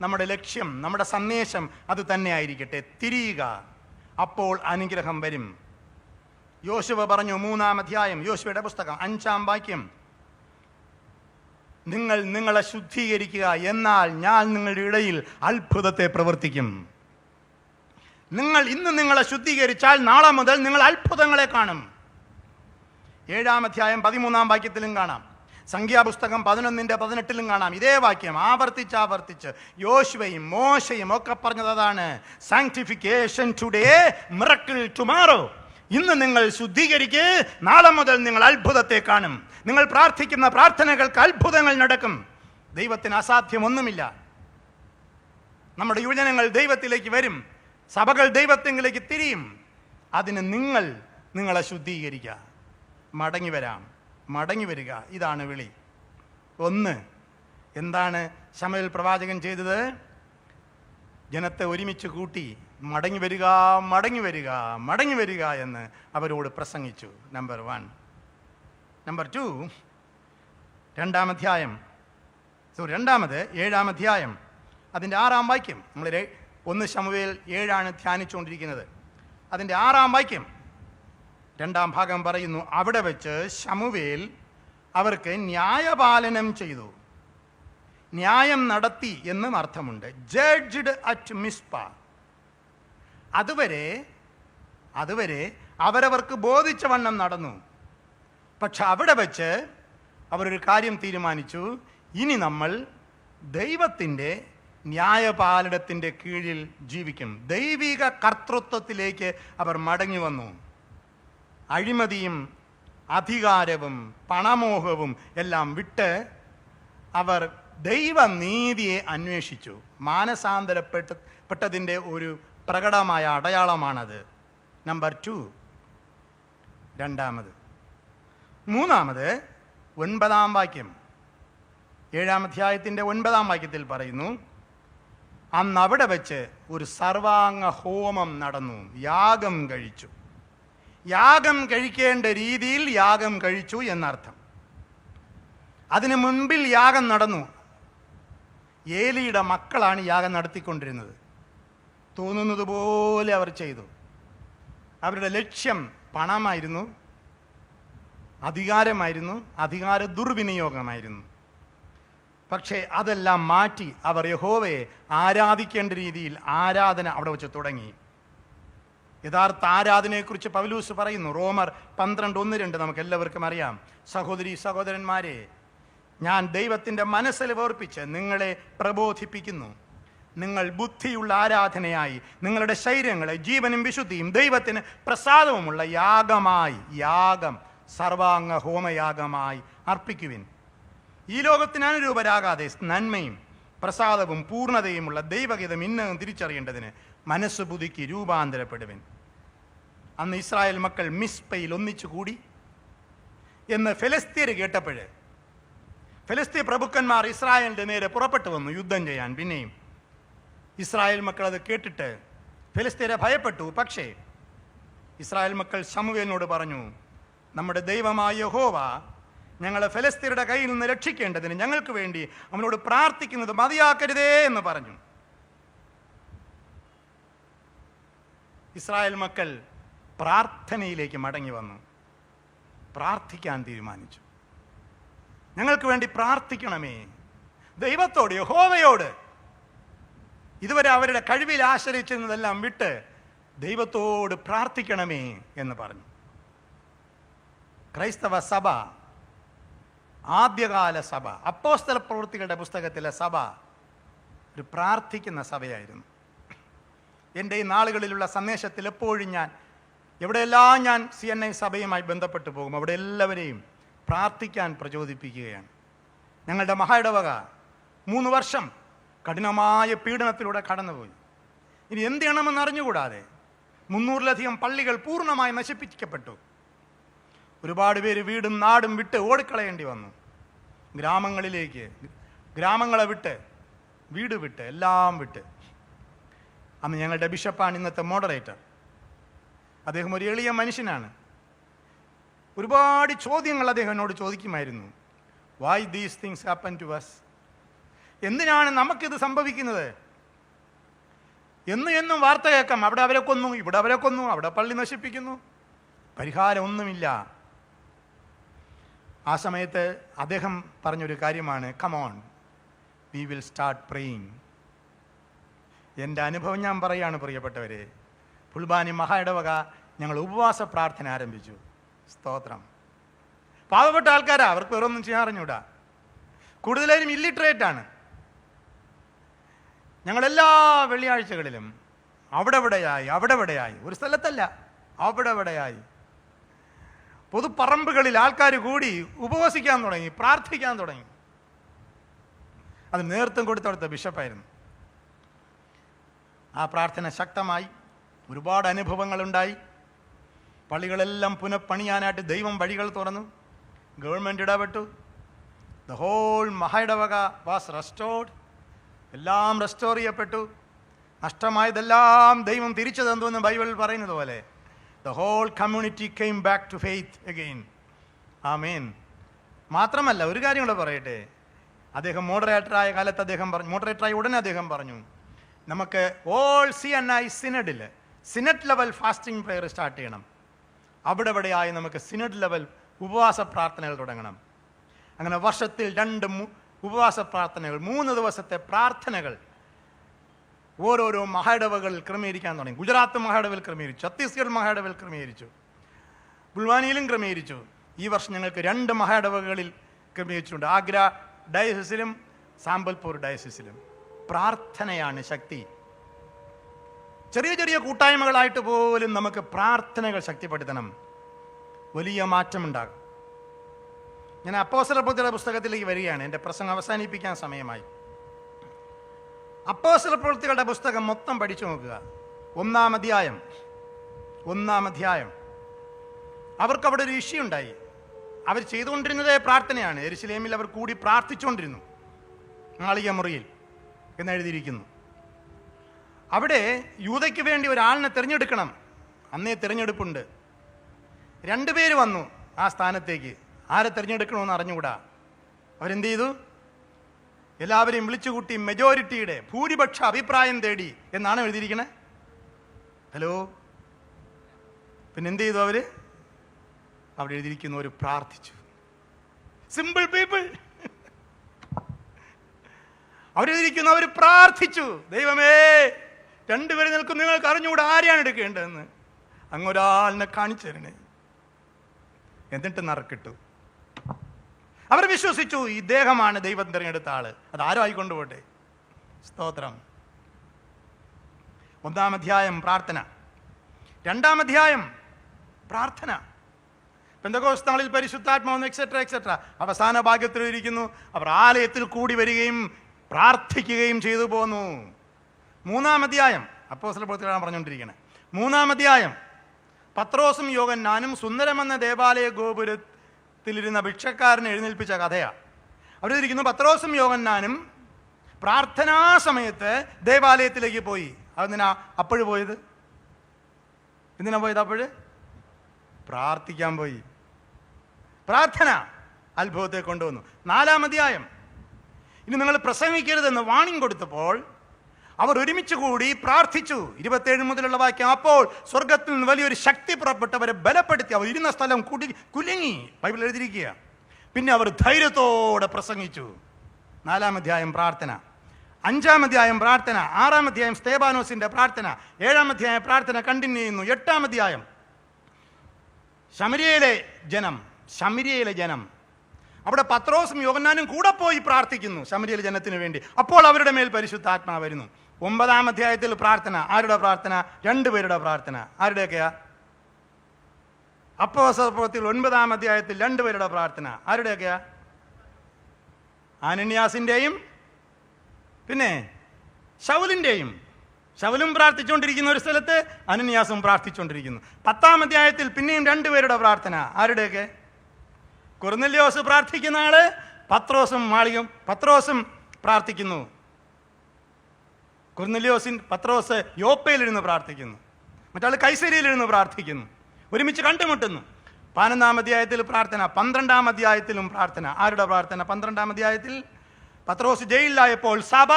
നമ്മുടെ ലക്ഷ്യം, നമ്മുടെ സന്ദേശം അത് തന്നെ ആയിരിക്കട്ടെ. തിരിയുക, അപ്പോൾ അനുഗ്രഹം വരും. യോശുവ പറഞ്ഞു, 3-ാം അധ്യായം, യോശുവയുടെ പുസ്തകം 5-ാം വാക്യം, നിങ്ങൾ നിങ്ങളെ ശുദ്ധീകരിക്കുക, എന്നാൽ ഞാൻ നിങ്ങളുടെ ഇടയിൽ അത്ഭുതത്തെ പ്രവർത്തിക്കും. നിങ്ങൾ ഇന്ന് നിങ്ങളെ ശുദ്ധീകരിച്ചാൽ നാളെ മുതൽ നിങ്ങൾ അത്ഭുതങ്ങളെ കാണും. 7-ാം അധ്യായം 13-ാം വാക്യത്തിലും കാണാം. സംഖ്യാപുസ്തകം 11:18 കാണാം ഇതേ വാക്യം. ആവർത്തിച്ച് യോശുവയും മോശയും ഒക്കെ പറഞ്ഞത് അതാണ്. Sanctification today, miracle tomorrow. ഇന്ന് നിങ്ങൾ ശുദ്ധീകരിക്കുക, നാളെ മുതൽ നിങ്ങൾ അത്ഭുതത്തെ കാണും. നിങ്ങൾ പ്രാർത്ഥിക്കുന്ന പ്രാർത്ഥനകൾക്ക് അത്ഭുതങ്ങൾ നടക്കും. ദൈവത്തിന് അസാധ്യമൊന്നുമില്ല. നമ്മുടെ യുവജനങ്ങൾ ദൈവത്തിലേക്ക് വരും, സഭകൾ ദൈവത്തിലേക്ക് തിരിയും. അതിന് നിങ്ങളെ ശുദ്ധീകരിക്കുക. മടങ്ങി വരിക. ഇതാണ് വിളി. 1, എന്താണ് ശമൂവേൽ പ്രവാചകൻ ചെയ്തത്? ജനത്തെ ഒരുമിച്ച് കൂട്ടി മടങ്ങി വരിക എന്ന് അവരോട് പ്രസംഗിച്ചു. നമ്പർ 1. നമ്പർ 2, 7-ാം അധ്യായം അതിൻ്റെ 6-ാം വാക്യം. നമ്മൾ 1 ശമൂവേൽ 7 ധ്യാനിച്ചുകൊണ്ടിരിക്കുന്നത്. അതിൻ്റെ 6-ാം വാക്യം 2-ാം ഭാഗം പറയുന്നു, അവിടെ വെച്ച് ശമൂവേൽ അവർക്ക് ന്യായപാലനം ചെയ്തു. ന്യായം നടത്തി എന്നും അർത്ഥമുണ്ട്. Judged at Mizpah. അതുവരെ അവരവർക്ക് ബോധിച്ച വണ്ണം നടന്നു. പക്ഷെ അവിടെ വെച്ച് അവരൊരു കാര്യം തീരുമാനിച്ചു, ഇനി നമ്മൾ ദൈവത്തിൻ്റെ ന്യായപാലനത്തിൻ്റെ കീഴിൽ ജീവിക്കും. ദൈവിക കർത്തൃത്വത്തിലേക്ക് അവർ മടങ്ങി വന്നു. അഴിമതിയും അധികാരവും പണമോഹവും എല്ലാം വിട്ട് അവർ ദൈവനീതിയെ അന്വേഷിച്ചു. മാനസാന്തരപ്പെട്ടതിൻ്റെ ഒരു പ്രകടമായ അടയാളമാണത്. നമ്പർ 2. രണ്ടാമത്. മൂന്നാമത് 9-ാം വാക്യം, 7-ാം അധ്യായത്തിൻ്റെ 9-ാം വാക്യത്തിൽ പറയുന്നു, അന്ന് അവിടെ വെച്ച് ഒരു സർവാംഗ ഹോമം നടന്നു, യാഗം കഴിച്ചു. യാഗം കഴിക്കേണ്ട രീതിയിൽ യാഗം കഴിച്ചു എന്നർത്ഥം. അതിനു മുൻപിൽ യാഗം നടന്നു. ഏലിയുടെ മക്കളാണ് യാഗം നടത്തിക്കൊണ്ടിരുന്നത്. തോന്നുന്നത് പോലെ അവർ ചെയ്തു. അവരുടെ ലക്ഷ്യം പണമായിരുന്നു, അധികാരമായിരുന്നു, അധികാര ദുർവിനിയോഗമായിരുന്നു. പക്ഷേ അതെല്ലാം മാറ്റി അവർ യഹോവയെ ആരാധിക്കേണ്ട രീതിയിൽ ആരാധന അവിടെ വെച്ച് തുടങ്ങി. യഥാർത്ഥ ആരാധനയെക്കുറിച്ച് പൗലോസ് പറയുന്നു. റോമർ 12:1-2 നമുക്ക് എല്ലാവർക്കും അറിയാം. സഹോദരീ സഹോദരന്മാരെ, ഞാൻ ദൈവത്തിൻ്റെ മനസ്സിൽ ഓർപ്പിച്ച് നിങ്ങളെ പ്രബോധിപ്പിക്കുന്നു. നിങ്ങൾ ബുദ്ധിയുള്ള ആരാധനയായി നിങ്ങളുടെ ശരീരങ്ങളെ ജീവനും വിശുദ്ധിയും ദൈവത്തിന് പ്രസാദവുമുള്ള യാഗമായി, യാഗം സർവാംഗ ഹോമയാഗമായി അർപ്പിക്കുവിൻ. ഈ ലോകത്തിന് അനുരൂപരാകാതെ നന്മയും പ്രസാദവും പൂർണ്ണതയുമുള്ള ദൈവഗീതം ഇന്നതും തിരിച്ചറിയേണ്ടതിന് മനസ്സ് പുതുക്കി രൂപാന്തരപ്പെടുവിൻ. അന്ന് ഇസ്രായേൽ മക്കൾ മിസ്പയിൽ ഒന്നിച്ചു കൂടി എന്ന് ഫെലിസ്ത്യർ കേട്ടപ്പോൾ ഫെലിസ്ത്യ പ്രഭുക്കന്മാർ ഇസ്രായേലിൻ്റെ നേരെ പുറപ്പെട്ടു വന്നു യുദ്ധം ചെയ്യാൻ. പിന്നെയും ഇസ്രായേൽ മക്കൾ അത് കേട്ടിട്ട് ഫെലിസ്ത്യരെ ഭയപ്പെട്ടു. പക്ഷേ ഇസ്രായേൽ മക്കൾ ശമൂവേലിനോട് പറഞ്ഞു, നമ്മുടെ ദൈവമായ യഹോവ ഞങ്ങളെ ഫെലിസ്ത്യരുടെ കയ്യിൽ നിന്ന് രക്ഷിക്കേണ്ടതിന് ഞങ്ങൾക്ക് വേണ്ടി അവനോട് പ്രാർത്ഥിക്കുന്നത് മതിയാക്കരുതേ എന്ന് പറഞ്ഞു. ഇസ്രായേൽ മക്കൾ പ്രാർത്ഥനയിലേക്ക് മടങ്ങി വന്നു, പ്രാർത്ഥിക്കാൻ തീരുമാനിച്ചു. ഞങ്ങൾക്ക് വേണ്ടി പ്രാർത്ഥിക്കണമേ, ദൈവത്തോട് യഹോവയോട്. ഇതുവരെ അവരുടെ കഴിവിൽ ആശ്രയിച്ചിരുന്നതെല്ലാം വിട്ട് ദൈവത്തോട് പ്രാർത്ഥിക്കണമേ എന്ന് പറഞ്ഞു. ക്രൈസ്തവ സഭ, ആദ്യകാല സഭ, അപ്പോസ്തല പ്രവൃത്തികളുടെ പുസ്തകത്തിലെ സഭ ഒരു പ്രാർത്ഥിക്കുന്ന സഭയായിരുന്നു. എൻ്റെ ഈ നാളുകളിലുള്ള സന്ദേശത്തിൽ എപ്പോഴും എവിടെയെല്ലാം ഞാൻ CNI സഭയുമായി ബന്ധപ്പെട്ടു പോകും, അവിടെ എല്ലാവരെയും പ്രാർത്ഥിക്കാൻ പ്രചോദിപ്പിക്കുകയാണ്. ഞങ്ങളുടെ മഹായിടവക 3 വർഷം കഠിനമായ പീഡനത്തിലൂടെ കടന്നുപോയി. ഇനി എന്ത് ചെയ്യണമെന്ന് അറിഞ്ഞുകൂടാതെ 300-ലധികം പള്ളികൾ പൂർണ്ണമായി നശിപ്പിക്കപ്പെട്ടു. ഒരുപാട് പേര് വീടും നാടും വിട്ട് ഓടിക്കളയേണ്ടി വന്നു. ഗ്രാമങ്ങളെ വിട്ട്, വീട് വിട്ട്, എല്ലാം വിട്ട്. അന്ന് ഞങ്ങളുടെ ബിഷപ്പാണ് ഇന്നത്തെ മോഡറേറ്റർ. അദ്ദേഹം ഒരു എളിയ മനുഷ്യനാണ്. ഒരുപാട് ചോദ്യങ്ങൾ അദ്ദേഹം എന്നോട് ചോദിക്കുമായിരുന്നു. Why these things happen to us? എന്തിനാണ് നമുക്കിത് സംഭവിക്കുന്നത്? എന്നും വാർത്ത കേൾക്കാം, അവിടെ അവരെ കൊന്നു, ഇവിടെ അവരെ കൊന്നു, അവിടെ പള്ളി നശിപ്പിക്കുന്നു, പരിഹാരം ഒന്നുമില്ല. ആ സമയത്ത് അദ്ദേഹം പറഞ്ഞൊരു കാര്യമാണ്, come on, we will start praying. എൻ്റെ അനുഭവം ഞാൻ പറയാണ് പ്രിയപ്പെട്ടവരെ. പുൽബാനി മഹായിടവക ഞങ്ങൾ ഉപവാസ പ്രാർത്ഥന ആരംഭിച്ചു. സ്തോത്രം. പാവപ്പെട്ട ആൾക്കാരാ, അവർക്ക് വേറൊന്നും ചെയ്യാൻ അറിഞ്ഞൂടാ. കൂടുതലായും ഇല്ലിറ്ററേറ്റ്. ഞങ്ങളെല്ലാ വെള്ളിയാഴ്ചകളിലും അവിടെവിടെയായി, ഒരു സ്ഥലത്തല്ല, അവിടെവിടെയായി പൊതുപ്പറമ്പുകളിൽ ആൾക്കാർ കൂടി ഉപവസിക്കാൻ തുടങ്ങി, പ്രാർത്ഥിക്കാൻ തുടങ്ങി. അത് നേതൃത്വം കൊടുത്തവിടുത്തെ ബിഷപ്പായിരുന്നു. ആ പ്രാർത്ഥന ശക്തമായി, ഒരുപാട് അനുഭവങ്ങളുണ്ടായി. പള്ളികളെല്ലാം പുനഃപണിയാനായിട്ട് ദൈവം വഴികൾ തുറന്നു. ഗവൺമെൻറ് ഇടപെട്ടു. ദ ഹോൾ മഹായിടവക വാസ് റെസ്റ്റോർഡ്. എല്ലാം റെസ്റ്റോർ ചെയ്യപ്പെട്ടു. നഷ്ടമായതെല്ലാം ദൈവം തിരിച്ചു തന്നുവെന്ന് ബൈബിളിൽ പറയുന്നത് പോലെ the whole community came back to faith again. ആമേൻ. മാത്രമല്ല, ഒരു കാര്യം കൂടെ പറയട്ടെ. അദ്ദേഹം മോഡറേറ്ററായ കാലത്ത് മോഡറേറ്ററായ ഉടനെ അദ്ദേഹം പറഞ്ഞു, നമുക്ക് all CNI synod level fasting prayer start ചെയ്യണം. അവിടെയായി നമുക്ക് സിനഡ് ലെവൽ ഉപവാസ പ്രാർത്ഥനകൾ തുടങ്ങണം. അങ്ങനെ വർഷത്തിൽ 2 ഉപവാസ പ്രാർത്ഥനകൾ, 3 ദിവസത്തെ പ്രാർത്ഥനകൾ ഓരോരോ മഹായിടവകളിൽ ക്രമീകരിക്കാൻ തുടങ്ങി. ഗുജറാത്ത് മഹായിടവയിൽ ക്രമീകരിച്ചു, ഛത്തീസ്ഗഡ് മഹായിടവയിൽ ക്രമീകരിച്ചു, ബുൾവാനിയിലും ക്രമീകരിച്ചു. ഈ വർഷം ഞങ്ങൾക്ക് 2 മഹായിടവകളിൽ ക്രമീകരിച്ചിട്ടുണ്ട്. ആഗ്ര ഡയസിസിലും സാമ്പൽപൂർ ഡയസിസിലും. പ്രാർത്ഥനയാണ് ശക്തി. ചെറിയ ചെറിയ കൂട്ടായ്മകളായിട്ട് പോലും നമുക്ക് പ്രാർത്ഥനകൾ ശക്തിപ്പെടുത്തണം, വലിയ മാറ്റമുണ്ടാകും. ഞാൻ അപ്പോസ്തല പ്രവൃത്തികളുടെ പുസ്തകത്തിലേക്ക് വരികയാണ്. എൻ്റെ പ്രസംഗം അവസാനിപ്പിക്കാൻ സമയമായി. അപ്പോസ്തല പ്രവൃത്തികളുടെ പുസ്തകം മൊത്തം പഠിച്ചു നോക്കുക. ഒന്നാം അധ്യായം അവർക്കവിടെ ഒരു ഇഷ്യൂ ഉണ്ടായി. അവർ ചെയ്തുകൊണ്ടിരുന്നത് പ്രാർത്ഥനയാണ്. യെരുശലേമിൽ അവർ കൂടി പ്രാർത്ഥിച്ചുകൊണ്ടിരുന്നു, മാളിക മുറിയിൽ എന്നെഴുതിയിരിക്കുന്നു. അവിടെ യൂദയ്ക്ക് വേണ്ടി ഒരാളിനെ തിരഞ്ഞെടുക്കണം. അന്നേ തിരഞ്ഞെടുപ്പുണ്ട്. 2 പേര് വന്നു ആ സ്ഥാനത്തേക്ക്. ആരെ തിരഞ്ഞെടുക്കണമെന്ന് അറിഞ്ഞുകൂടാ. അവരെന്ത് ചെയ്തു? എല്ലാവരെയും വിളിച്ചുകൂട്ടി മെജോറിറ്റിയുടെ ഭൂരിപക്ഷ അഭിപ്രായം തേടി എന്നാണ് എഴുതിയിരിക്കണേ. ഹലോ, പിന്നെ എന്ത് ചെയ്തു? അവിടെ എഴുതിയിരിക്കുന്നവർ പ്രാർത്ഥിച്ചു. Simple people. അവരെഴുതിയിരിക്കുന്നവർ പ്രാർത്ഥിച്ചു. ദൈവമേ, 2 പേര് നിൽക്കും, നിങ്ങൾക്ക് അറിഞ്ഞുകൂടെ ആരെയാണ് എടുക്കേണ്ടതെന്ന്. അങ്ങൊരാളിനെ കാണിച്ചു തരണേ. എന്നിട്ട് നറുക്കിട്ടു. അവർ വിശ്വസിച്ചു, ഇദ്ദേഹമാണ് ദൈവം തിരഞ്ഞെടുത്ത ആള്. അതാരോ ആയിക്കൊണ്ടുപോട്ടെ. സ്തോത്രം. 1-ാം അധ്യായം പ്രാർത്ഥന, 2-ാം അധ്യായം പ്രാർത്ഥന. പെന്തക്കോസ്ത് നാളിൽ പരിശുദ്ധാത്മാവ് എക്സെട്ര അവസാന ഭാഗ്യത്തിൽ ഇരിക്കുന്നു. അവർ ആലയത്തിൽ കൂടി വരികയും പ്രാർത്ഥിക്കുകയും ചെയ്തു പോന്നു. 3-ാം അധ്യായം അപ്പോസ്തലപ്രവൃത്തികളാണ് പറഞ്ഞുകൊണ്ടിരിക്കുന്നത്. 3-ാം അധ്യായം പത്രോസും യോഹന്നാനും സുന്ദരമെന്ന ദേവാലയ ഗോപുരത്തിലിരുന്ന ഭിക്ഷക്കാരനെ എഴുന്നേൽപ്പിച്ച കഥയാണ്. അവരിരിക്കുന്നു. പത്രോസും യോഹന്നാനും പ്രാർത്ഥനാ സമയത്ത് ദേവാലയത്തിലേക്ക് പോയി. അതെന്തിനാ അപ്പോഴ് പോയത്? എന്തിനാ പോയത്? അപ്പോഴ് പ്രാർത്ഥിക്കാൻ പോയി. പ്രാർത്ഥന അത്ഭുതത്തെ കൊണ്ടുവന്നു. 4-ാം അധ്യായം ഇനി നിങ്ങൾ പ്രസംഗിക്കരുതെന്ന് വാണിംഗ് കൊടുത്തപ്പോൾ അവർ ഒരുമിച്ച് കൂടി പ്രാർത്ഥിച്ചു. 27 മുതലുള്ള വാക്യം. അപ്പോൾ സ്വർഗത്തിൽ നിന്ന് വലിയൊരു ശക്തി പുറപ്പെട്ടവരെ ബലപ്പെടുത്തി. അവർ ഇരുന്ന സ്ഥലം കുലുങ്ങി. ബൈബിൾ എഴുതിയിരിക്കുക. പിന്നെ അവർ ധൈര്യത്തോടെ പ്രസംഗിച്ചു. 4-ാം അധ്യായം പ്രാർത്ഥന. 5-ാം അധ്യായം പ്രാർത്ഥന. 6-ാം അധ്യായം സ്തേഫാനോസിന്റെ പ്രാർത്ഥന. 7-ാം അധ്യായം പ്രാർത്ഥന കണ്ടിന്യൂ ചെയ്യുന്നു. 8-ാം അധ്യായം ശമര്യയിലെ ജനം. അവിടെ പത്രോസും യോഹന്നാനും കൂടെ പോയി പ്രാർത്ഥിക്കുന്നു ശമര്യയിലെ ജനത്തിന് വേണ്ടി. അപ്പോൾ അവരുടെ മേൽ പരിശുദ്ധാത്മാവ് വരുന്നു. 9-ാം അധ്യായത്തിൽ പ്രാർത്ഥന. ആരുടെ പ്രാർത്ഥന? 2 പേരുടെ പ്രാർത്ഥന. ആരുടെയൊക്കെയാ? അപ്പോസ്തലപ്രവൃത്തിയിൽ 9-ാം അധ്യായത്തിൽ 2 പേരുടെ പ്രാർത്ഥന. ആരുടെയൊക്കെയാ? അനന്യാസിന്റെയും പിന്നെ ശൗലിന്റെയും. ശൗലും പ്രാർത്ഥിച്ചുകൊണ്ടിരിക്കുന്ന ഒരു സ്ഥലത്ത് അനന്യാസും പ്രാർത്ഥിച്ചുകൊണ്ടിരിക്കുന്നു. 10-ാം അധ്യായത്തിൽ പിന്നെയും 2 പേരുടെ പ്രാർത്ഥന. ആരുടെയൊക്കെ? കൊർന്നല്യോസ് പ്രാർത്ഥിക്കുന്ന ആള്, പത്രോസും പ്രാർത്ഥിക്കുന്നു. പത്രോസ് യോപ്പയിലിരുന്ന് പ്രാർത്ഥിക്കുന്നു. മറ്റാൾ കൈസരിയിലിരുന്ന് പ്രാർത്ഥിക്കുന്നു. ഒരുമിച്ച് കണ്ടുമുട്ടുന്നു. 11-ാം അധ്യായത്തിൽ പ്രാർത്ഥന. 12-ാം അധ്യായത്തിലും പ്രാർത്ഥന. ആരുടെ പ്രാർത്ഥന? 12-ാം അധ്യായത്തിൽ പത്രോസ് ജയിലിലായപ്പോൾ സഭ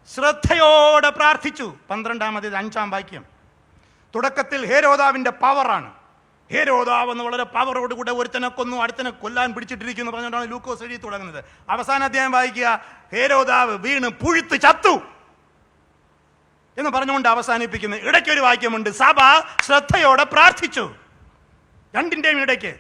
ശ്രദ്ധയോടെ പ്രാർത്ഥിച്ചു. 12-ാം അധ്യായം 5-ാം വാക്യം. തുടക്കത്തിൽ ഹേരോദാവിന്റെ പവറാണ്. ഹേരോദാവ് എന്ന് വളരെ പവറോടുകൂടെ ഒരുത്തനെ കൊന്നു, അടുത്തനെ കൊല്ലാൻ പിടിച്ചിട്ടിരിക്കുന്നു പറഞ്ഞുകൊണ്ടാണ് ലൂക്കോസ് എഴുതി തുടങ്ങുന്നത്. അവസാന അധ്യായം വായിക്കുക. ഹേരോദാവ് വീണ് പുഴുത്ത് ചത്തു എന്ന് പറഞ്ഞുകൊണ്ട് അവസാനിപ്പിക്കുന്നത്. ഇടയ്ക്കൊരു വാക്യമുണ്ട്, സഭ ശ്രദ്ധയോടെ പ്രാർത്ഥിച്ചു. 2-ന്റെയും ഇടയ്ക്ക്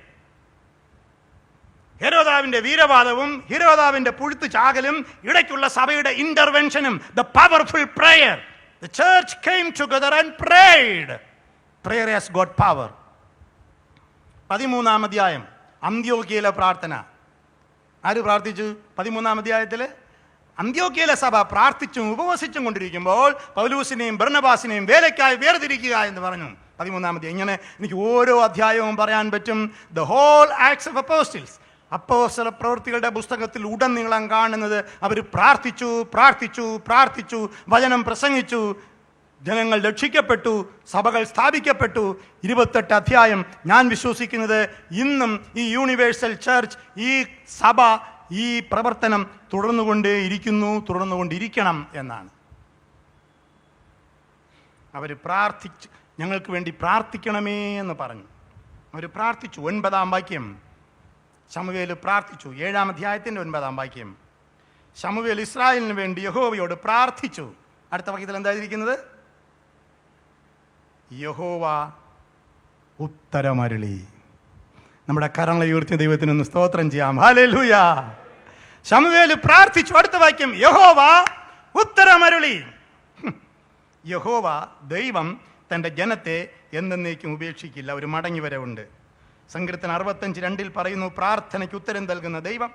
ഹെരോദാവിന്റെ വീരവാദവും ഹെരോദാവിന്റെ പുഴുത്തു ചാകലും ഇടയ്ക്കുള്ള സഭയുടെ ഇന്റർവെൻഷനും. The powerful prayer. The church came together and prayed. Prayer has got power. 13-ാം അധ്യായം അന്ത്യോക്യയിലെ പ്രാർത്ഥന. ആര് പ്രാർത്ഥിച്ചു? 13-ാം അധ്യായത്തിൽ അന്ത്യോക്യയിലെ സഭ പ്രാർത്ഥിച്ചും ഉപവസിച്ചും കൊണ്ടിരിക്കുമ്പോൾ പൗലൂസിനെയും ബർന്നബാസിനെയും വേലയ്ക്കായി വേർതിരിക്കുക എന്ന് പറഞ്ഞു. 13-ാം അധ്യായം. ഇങ്ങനെ എനിക്ക് ഓരോ അധ്യായവും പറയാൻ പറ്റും. The whole Acts of Apostles, അപ്പോസ്തല പ്രവൃത്തികളുടെ പുസ്തകത്തിൽ ഉടനീളം കാണുന്നത് അവർ പ്രാർത്ഥിച്ചു, വചനം പ്രസംഗിച്ചു, ജനങ്ങൾ രക്ഷിക്കപ്പെട്ടു, സഭകൾ സ്ഥാപിക്കപ്പെട്ടു. 28 അധ്യായം ഞാൻ വിശ്വസിക്കുന്നത് ഇന്നും ഈ യൂണിവേഴ്സൽ ചർച്ച്, ഈ സഭ, ഈ പ്രവർത്തനം തുടർന്നുകൊണ്ടിരിക്കണം എന്നാണ്. അവർ ഞങ്ങൾക്ക് വേണ്ടി പ്രാർത്ഥിക്കണമേ എന്ന് പറഞ്ഞു. അവർ പ്രാർത്ഥിച്ചു. 9-ാം വാക്യം ശമൂവേൽ പ്രാർത്ഥിച്ചു. 7-ാം അധ്യായത്തിൻ്റെ 9-ാം വാക്യം. ശമൂവേൽ ഇസ്രായേലിന് വേണ്ടി യഹോവയോട് പ്രാർത്ഥിച്ചു. അടുത്ത വാക്യത്തിൽ എന്തായിരിക്കുന്നത്? യഹോവ ഉത്തരമരുളി. നമ്മുടെ കരങ്ങളെ ഉയർത്തിയ ദൈവത്തിനൊന്ന് സ്തോത്രം ചെയ്യാം. ഹല്ലേലൂയ. ശമൂവേൽ പ്രാർത്ഥിച്ചു. അടുത്ത വാക്യം, യഹോവ ഉത്തരമരുളി. യഹോവ ദൈവം തൻ്റെ ജനത്തെ എന്നേക്കും ഉപേക്ഷിക്കില്ല. ഒരു മടങ്ങി വരവുണ്ട്. സങ്കീർത്തനം 65:2 പറയുന്നു പ്രാർത്ഥനയ്ക്ക് ഉത്തരം നൽകുന്ന ദൈവം.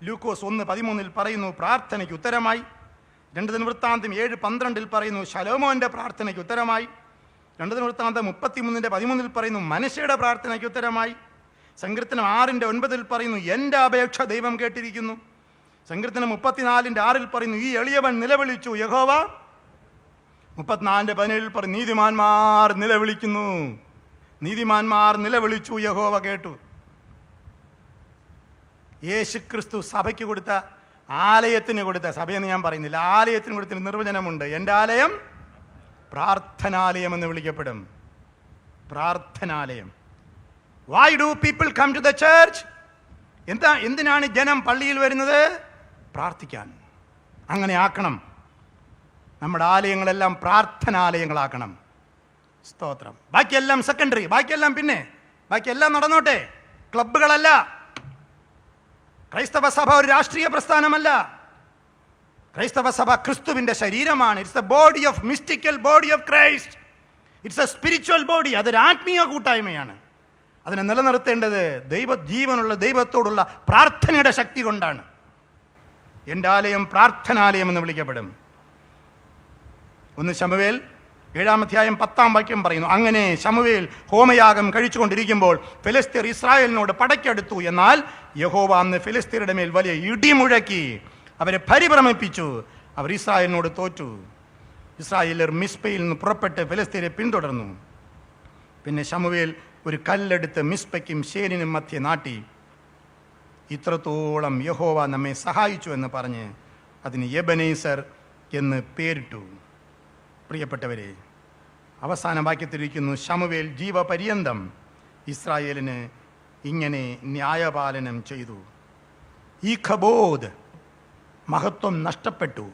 ലൂക്കോസ് 1:13 പറയുന്നു പ്രാർത്ഥനയ്ക്ക് ഉത്തരമായി. 2 ദിനവൃത്താന്തം 7:12 പറയുന്നു ശലോമോന്റെ പ്രാർത്ഥനയ്ക്ക് ഉത്തരമായി. 2 ദിനവൃത്താന്തം 33:13 പറയുന്നു മനശ്ശയുടെ പ്രാർത്ഥനയ്ക്ക് ഉത്തരമായി. സങ്കീർത്തനം 6:9 പറയുന്നു എൻ്റെ അപേക്ഷ ദൈവം കേട്ടിരിക്കുന്നു. സങ്കീർത്തനം 34:6 പറയുന്നു ഈ എളിയവൻ നിലവിളിച്ചു യഹോവ. 34:17 പറയും നീതിമാന്മാർ നിലവിളിക്കുന്നു, നീതിമാന്മാർ നിലവിളിച്ചു യഹോവ കേട്ടു. യേശു ക്രിസ്തു സഭയ്ക്ക് കൊടുത്ത, ആലയത്തിന് കൊടുത്ത, സഭയെന്ന് ഞാൻ പറയുന്നില്ല, ആലയത്തിന് കൊടുത്ത നിർവചനമുണ്ട്. എൻ്റെ ആലയം പ്രാർത്ഥനാലയം എന്ന് വിളിക്കപ്പെടും. പ്രാർത്ഥനാലയം. Why do people come to the church? എന്തിനാണ് ജനം പള്ളിയിൽ വരുന്നത്? പ്രാർത്ഥിക്കാൻ. അങ്ങനെ ആക്കണം. നമ്മുടെ ആലയങ്ങളെല്ലാം പ്രാർത്ഥനാലയങ്ങളാക്കണം. സ്തോത്രം. ബാക്കിയെല്ലാം സെക്കൻഡറി, ബാക്കിയെല്ലാം പിന്നെ, ബാക്കിയെല്ലാം നടന്നോട്ടെ. ക്ലബ്ബുകളല്ല. ക്രൈസ്തവ സഭ ഒരു രാഷ്ട്രീയ പ്രസ്ഥാനമല്ല. ക്രൈസ്തവ സഭ ക്രിസ്തുവിൻ്റെ ശരീരമാണ്. It's A body of mystical body of Christ. It's A spiritual body. അതൊരു ആത്മീയ കൂട്ടായ്മയാണ്. അതിനെ നിലനിർത്തേണ്ടത് ജീവനുള്ള ദൈവത്തോടുള്ള പ്രാർത്ഥനയുടെ ശക്തി കൊണ്ടാണ്. എൻ്റെ ആലയം പ്രാർത്ഥനാലയം എന്ന് വിളിക്കപ്പെടും. 1 ശമൂവേൽ 7:10 പറയുന്നു അങ്ങനെ ശമൂവേൽ ഹോമയാഗം കഴിച്ചുകൊണ്ടിരിക്കുമ്പോൾ ഫെലിസ്ത്യർ ഇസ്രായേലിനോട് പടയ്ക്കടുത്തു. എന്നാൽ യഹോവ അന്ന് ഫെലിസ്ത്യരുടെ മേൽ വലിയ ഇടിമുഴക്കി അവരെ പരിഭ്രമിപ്പിച്ചു. അവർ ഇസ്രായേലിനോട് തോറ്റു. ഇസ്രായേലർ മിസ്പയിൽ നിന്ന് പുറപ്പെട്ട് ഫെലിസ്ത്യരെ പിന്തുടർന്നു. പിന്നെ ശമൂവേൽ ഒരു കല്ലെടുത്ത് മിസ്പയ്ക്കും ശേനിനും മധ്യേ നാട്ടി. ഇത്രത്തോളം യഹോവ നമ്മെ സഹായിച്ചു എന്ന് പറഞ്ഞ് അതിന് എബനേസർ എന്ന് പേരിട്ടു. പ്രിയപ്പെട്ടവരെ, അവസാന വാക്യത്തിലിരിക്കുന്നു ശമൂവേൽ ജീവപര്യന്തം ഇസ്രായേലിന് ഇങ്ങനെ ന്യായപാലനം ചെയ്തു. ഈ ഖബോദ് മഹത്വം നഷ്ടപ്പെട്ടു.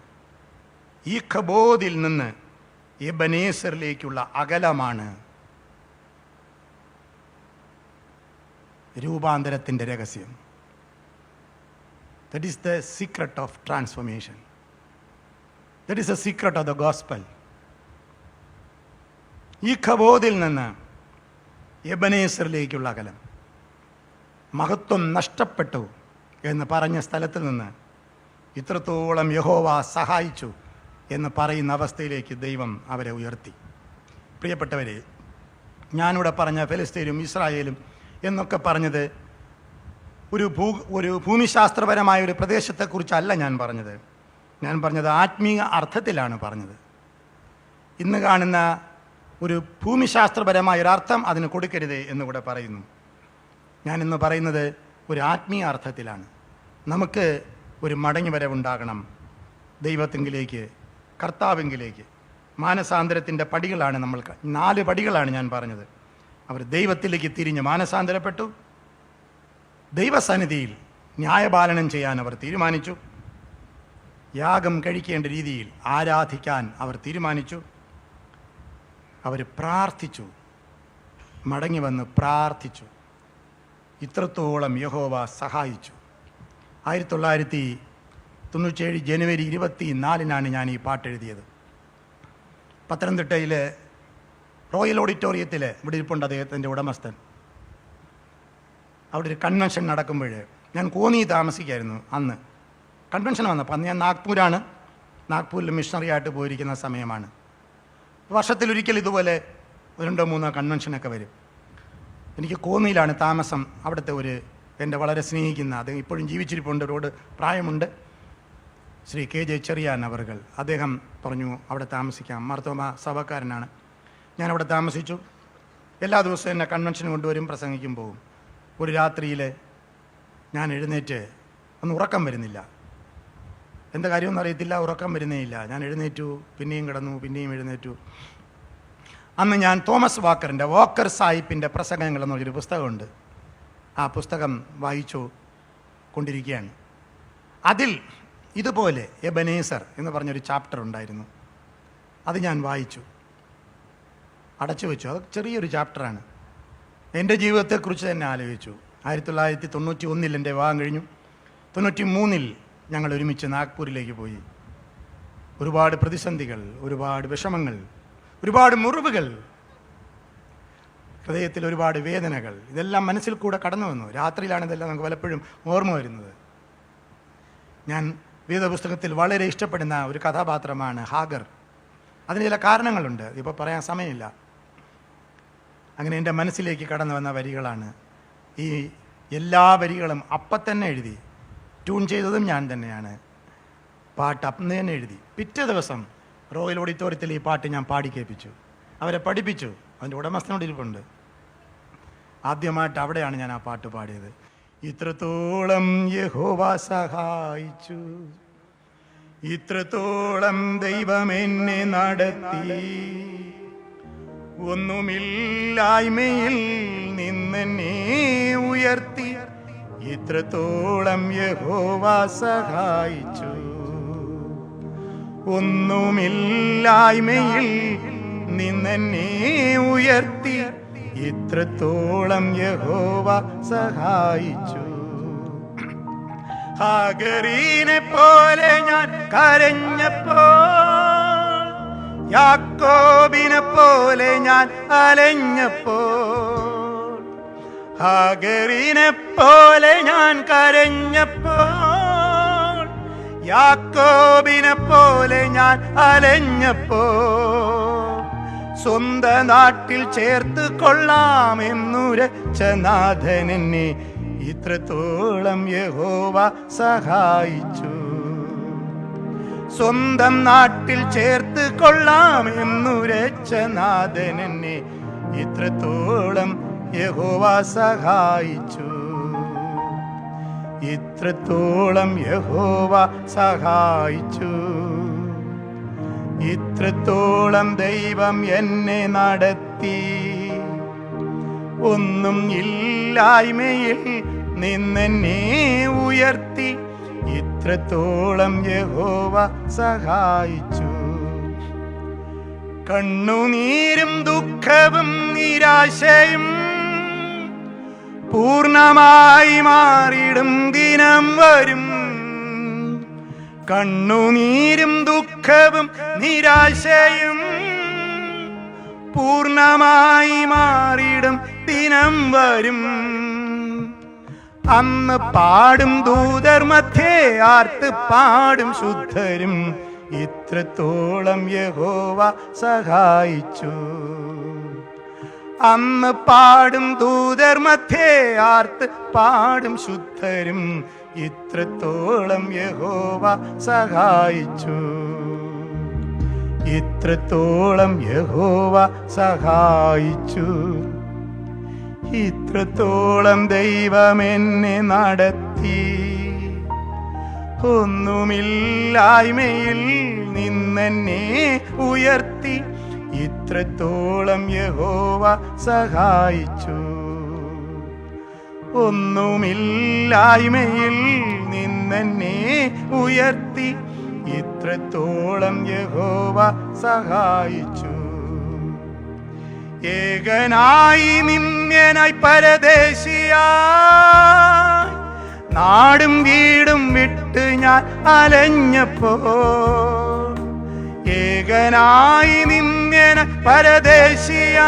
ഈ ഖബോദിൽ നിന്ന് എബനേസറിലേക്കുള്ള അകലമാണ് രൂപാന്തരത്തിൻ്റെ രഹസ്യം. That is the secret of transformation. That is the secret of the gospel. ഈ ഖബോദിൽ നിന്ന് എബനേസറിലേക്കുള്ള അകലം, മഹത്വം നഷ്ടപ്പെട്ടു എന്ന് പറഞ്ഞ സ്ഥലത്ത് നിന്ന് ഇത്രത്തോളം യഹോവ സഹായിച്ചു എന്ന് പറയുന്ന അവസ്ഥയിലേക്ക് ദൈവം അവരെ ഉയർത്തി. പ്രിയപ്പെട്ടവരെ, ഞാനിവിടെ പറഞ്ഞ ഫെലിസ്തീനും ഇസ്രായേലും എന്നൊക്കെ പറഞ്ഞത് ഒരു ഭൂമിശാസ്ത്രപരമായ ഒരു പ്രദേശത്തെക്കുറിച്ചല്ല ഞാൻ പറഞ്ഞത്. ഞാൻ പറഞ്ഞത് ആത്മീയ അർത്ഥത്തിലാണ് പറഞ്ഞത്. ഇന്ന് കാണുന്ന ഒരു ഭൂമിശാസ്ത്രപരമായ ഒരർത്ഥം അതിന് കൊടുക്കരുത് എന്നുകൂടെ പറയുന്നു. ഞാനിന്ന് പറയുന്നത് ഒരു ആത്മീയ അർത്ഥത്തിലാണ്. നമുക്ക് ഒരു മടങ്ങിവരവുണ്ടാകണം ദൈവത്തിങ്കിലേക്ക്, കർത്താവിങ്കിലേക്ക്. മാനസാന്തരത്തിൻ്റെ പടികളാണ് നമ്മൾ 4 പടികളാണ് ഞാൻ പറഞ്ഞത്. അവർ ദൈവത്തിലേക്ക് തിരിഞ്ഞ് മാനസാന്തരപ്പെട്ടു. ദൈവസന്നിധിയിൽ ന്യായപാലനം ചെയ്യാൻ അവർ തീരുമാനിച്ചു. യാഗം കഴിക്കേണ്ട രീതിയിൽ ആരാധിക്കാൻ അവർ തീരുമാനിച്ചു. അവർ പ്രാർത്ഥിച്ചു, മടങ്ങി വന്ന് പ്രാർത്ഥിച്ചു. ഇത്രത്തോളം യഹോവ സഹായിച്ചു. 1997 ജനുവരി 24 ഞാൻ ഈ പാട്ടെഴുതിയത്. പത്തനംതിട്ടയിലെ റോയൽ ഓഡിറ്റോറിയത്തിൽ ഇവിടെ ഇരിപ്പുണ്ട് അദ്ദേഹത്തിൻ്റെ ഉടമസ്ഥൻ. അവിടെ ഒരു കൺവെൻഷൻ നടക്കുമ്പോൾ ഞാൻ കോന്നി താമസിക്കായിരുന്നു. അന്ന് കൺവെൻഷൻ വന്നപ്പോൾ അന്ന് ഞാൻ നാഗ്പൂരിൽ മിഷണറി ആയിട്ട് പോയിരിക്കുന്ന സമയമാണ്. വർഷത്തിലൊരിക്കൽ ഇതുപോലെ 2-3 കൺവെൻഷനൊക്കെ വരും. എനിക്ക് കോന്നിയിലാണ് താമസം. അവിടുത്തെ എൻ്റെ വളരെ സ്നേഹിക്കുന്ന, അദ്ദേഹം ഇപ്പോഴും ജീവിച്ചിരിപ്പുണ്ട്, ഒരുപാട് പ്രായമുണ്ട്, ശ്രീ KJ ചെറിയാൻ അവർകൾ. അദ്ദേഹം പറഞ്ഞു അവിടെ താമസിക്കാം. മാർത്തോമ സഭക്കാരനാണ്. ഞാനവിടെ താമസിച്ചു. എല്ലാ ദിവസവും എന്നെ കൺവെൻഷന് കൊണ്ടുവരും, പ്രസംഗിക്കും, പോകും. ഒരു രാത്രിയിൽ ഞാൻ എഴുന്നേറ്റ് ഒന്നും ഉറക്കം വരുന്നില്ല. എന്താ കാര്യമൊന്നും അറിയത്തില്ല, ഉറക്കം വരുന്നേയില്ല. ഞാൻ എഴുന്നേറ്റു, പിന്നെയും കിടന്നു, പിന്നെയും എഴുന്നേറ്റു. അന്ന് ഞാൻ തോമസ് വാക്കറിൻ്റെ വാക്കർ സാഹിബിൻ്റെ പ്രസംഗങ്ങൾ എന്നൊരു പുസ്തകമുണ്ട്. ആ പുസ്തകം വായിച്ചു കൊണ്ടിരിക്കുകയാണ്. അതിൽ ഇതുപോലെ എബനേസർ എന്ന് പറഞ്ഞൊരു ചാപ്റ്റർ ഉണ്ടായിരുന്നു. അത് ഞാൻ വായിച്ചു, അടച്ചു വെച്ചു. അത് ചെറിയൊരു ചാപ്റ്ററാണ്. എൻ്റെ ജീവിതത്തെക്കുറിച്ച് തന്നെ ആലോചിച്ചു. 1991 എൻ്റെ വിവാഹം കഴിഞ്ഞു. 93 ഞങ്ങൾ ഒരുമിച്ച് നാഗ്പൂരിലേക്ക് പോയി. ഒരുപാട് പ്രതിസന്ധികൾ, ഒരുപാട് വിഷമങ്ങൾ, ഒരുപാട് മുറിവുകൾ, ഹൃദയത്തിൽ ഒരുപാട് വേദനകൾ, ഇതെല്ലാം മനസ്സിൽ കൂടെ കടന്നു വന്നു. രാത്രിയിലാണ് ഇതെല്ലാം നമുക്ക് പലപ്പോഴും ഓർമ്മ വരുന്നത്. ഞാൻ വേദപുസ്തകത്തിൽ വളരെ ഇഷ്ടപ്പെടുന്ന ഒരു കഥാപാത്രമാണ് ഹാഗർ. അതിന് ചില കാരണങ്ങളുണ്ട്, ഇപ്പോൾ പറയാൻ സമയമില്ല. അങ്ങനെ എൻ്റെ മനസ്സിലേക്ക് കടന്നു വന്ന വരികളാണ് ഈ എല്ലാ വരികളും. അപ്പം തന്നെ എഴുതി, ട്യൂൺ ചെയ്തതും ഞാൻ തന്നെയാണ്. പാട്ട് അന്ന് തന്നെ എഴുതി. പിറ്റേ ദിവസം റോയൽ ഓഡിറ്റോറിയത്തിൽ ഈ പാട്ട് ഞാൻ പാടി കേൾപ്പിച്ചു. അവരെ പഠിപ്പിച്ചു. അതിൻ്റെ ഉടമസ്ഥനോട് ഇരിപ്പുണ്ട്. ആദ്യമായിട്ട് അവിടെയാണ് ഞാൻ ആ പാട്ട് പാടിയത്. ഇത്രത്തോളം യഹോവ സഹായിച്ചു, ഇത്രത്തോളം ദൈവം എന്നെ നടത്തി, ഒന്നുമില്ലായ്മയിൽ നിന്നെന്നെ ഉയർത്തി, ഇത്രത്തോളം യഹോവ സഹായിച്ചു, ഒന്നുമില്ലായ്മയിൽ നിന്നെന്നെ ഉയർത്തി, ഇത്രത്തോളം യഹോവ സഹായിച്ചു. ഹാഗറിനെ പോലെ ഞാൻ കരഞ്ഞപ്പോൾ, യാക്കോബിനെ പോലെ ഞാൻ അലഞ്ഞപ്പോൾ, ഹാഗറിനെ പോലെ ഞാൻ കരഞ്ഞപ്പോൾ, യാക്കോബിനെ പോലെ ഞാൻ അലഞ്ഞപ്പോൾ, സ്വന്ത നാട്ടിൽ ചേർത്ത് കൊള്ളാമെന്നുരച്ച നാഥൻ എന്നെ ഇത്രത്തോളം യഹോവ സഹായിച്ചു. സ്വന്തം നാട്ടിൽ ചേർത്ത് കൊള്ളാമെന്നുരച്ച നാഥൻ എന്നെ ഇത്രത്തോളം യഹോവ സഹായിച്ചു, ഇത്രത്തോളം യഹോവ സഹായിച്ചു, ഇത്രത്തോളം ദൈവം എന്നെ നടത്തി, ഒന്നും ഇല്ലായ്മയിൽ നിന്നെന്നെ ഉയർത്തി, ഇത്രത്തോളം യഹോവ സഹായിച്ചു. കണ്ണുനീരും ദുഃഖവും നിരാശയും പൂർണ്ണമായി മാറിടും ദിനം വരും. കണ്ണുനീരും ദുഃഖവും നിരാശയും പൂർണ്ണമായി മാറിടും ദിനം വരും. അന്ന് പാടും ദൂതർ മധ്യേ ആർത്ത് പാടും ശുദ്ധരും, ഇത്രത്തോളം യഹോവ സഹായിച്ചു. അന്ന് പാടും ദൂതർ മധ്യേ ആർത്ത് പാടും ശുദ്ധരും, ഇത്രത്തോളം യഹോവ സഹായിച്ചു, ഇത്രത്തോളം യഹോവ സഹായിച്ചു, ഇത്രത്തോളം ദൈവം എന്നെ നടത്തി, ഒന്നുമില്ലായ്മയിൽ നിന്നെന്നെ ഉയർത്തി, ഇത്രത്തോളം യഹോവ സഹായിച്ചു, ഒന്നുമില്ലായ്മയിൽ നിന്നെന്നെ ഉയർത്തി, ഇത്രത്തോളം യഹോവ സഹായിച്ചു. ഏകനായി നിന്ദ്യനായി പരദേശിയായി നാടും വീടും വിട്ട് ഞാൻ അലഞ്ഞപ്പോൾ, ഏകനായി നിന്ദ്യനായി പരദേശിയായി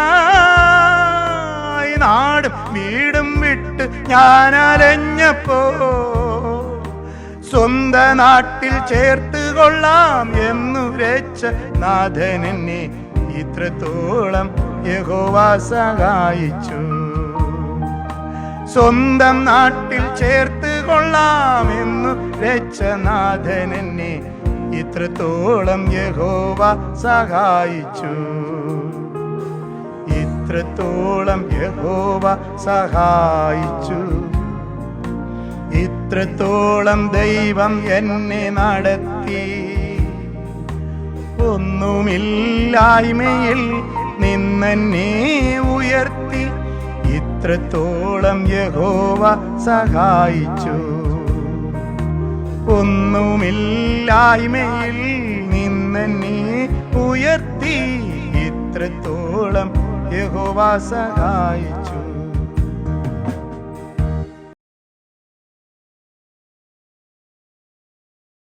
നാടും വീടും വിട്ട് ഞാൻ അലഞ്ഞപ്പോൾ, സ്വന്ത നാട്ടിൽ ചേർത്ത് കൊള്ളാം എന്നുരച്ച നാഥൻ എന്നെ ഇത്രത്തോളം യഹോവ സഹായിച്ചു. സ്വന്തം നാട്ടിൽ ചേർത്ത് കൊള്ളാമെന്നു രക്ഷനാഥൻ എന്നെ ഇത്രത്തോളം യഹോവ സഹായിച്ചു, ഇത്രത്തോളം യഹോവ സഹായിച്ചു, ഇത്രത്തോളം ദൈവം എന്നെ നടത്തി, ഒന്നുമില്ലായ്മയിൽ നിന്നെന്നെ ഉയർത്തി, ഇത്രത്തോളം യഹോവ സഹായിച്ചു, ഒന്നുമില്ലായ്മയിൽ നിന്നെന്നെ ഉയർത്തി, ഇത്രത്തോളം യഹോവ സഹായിച്ചു.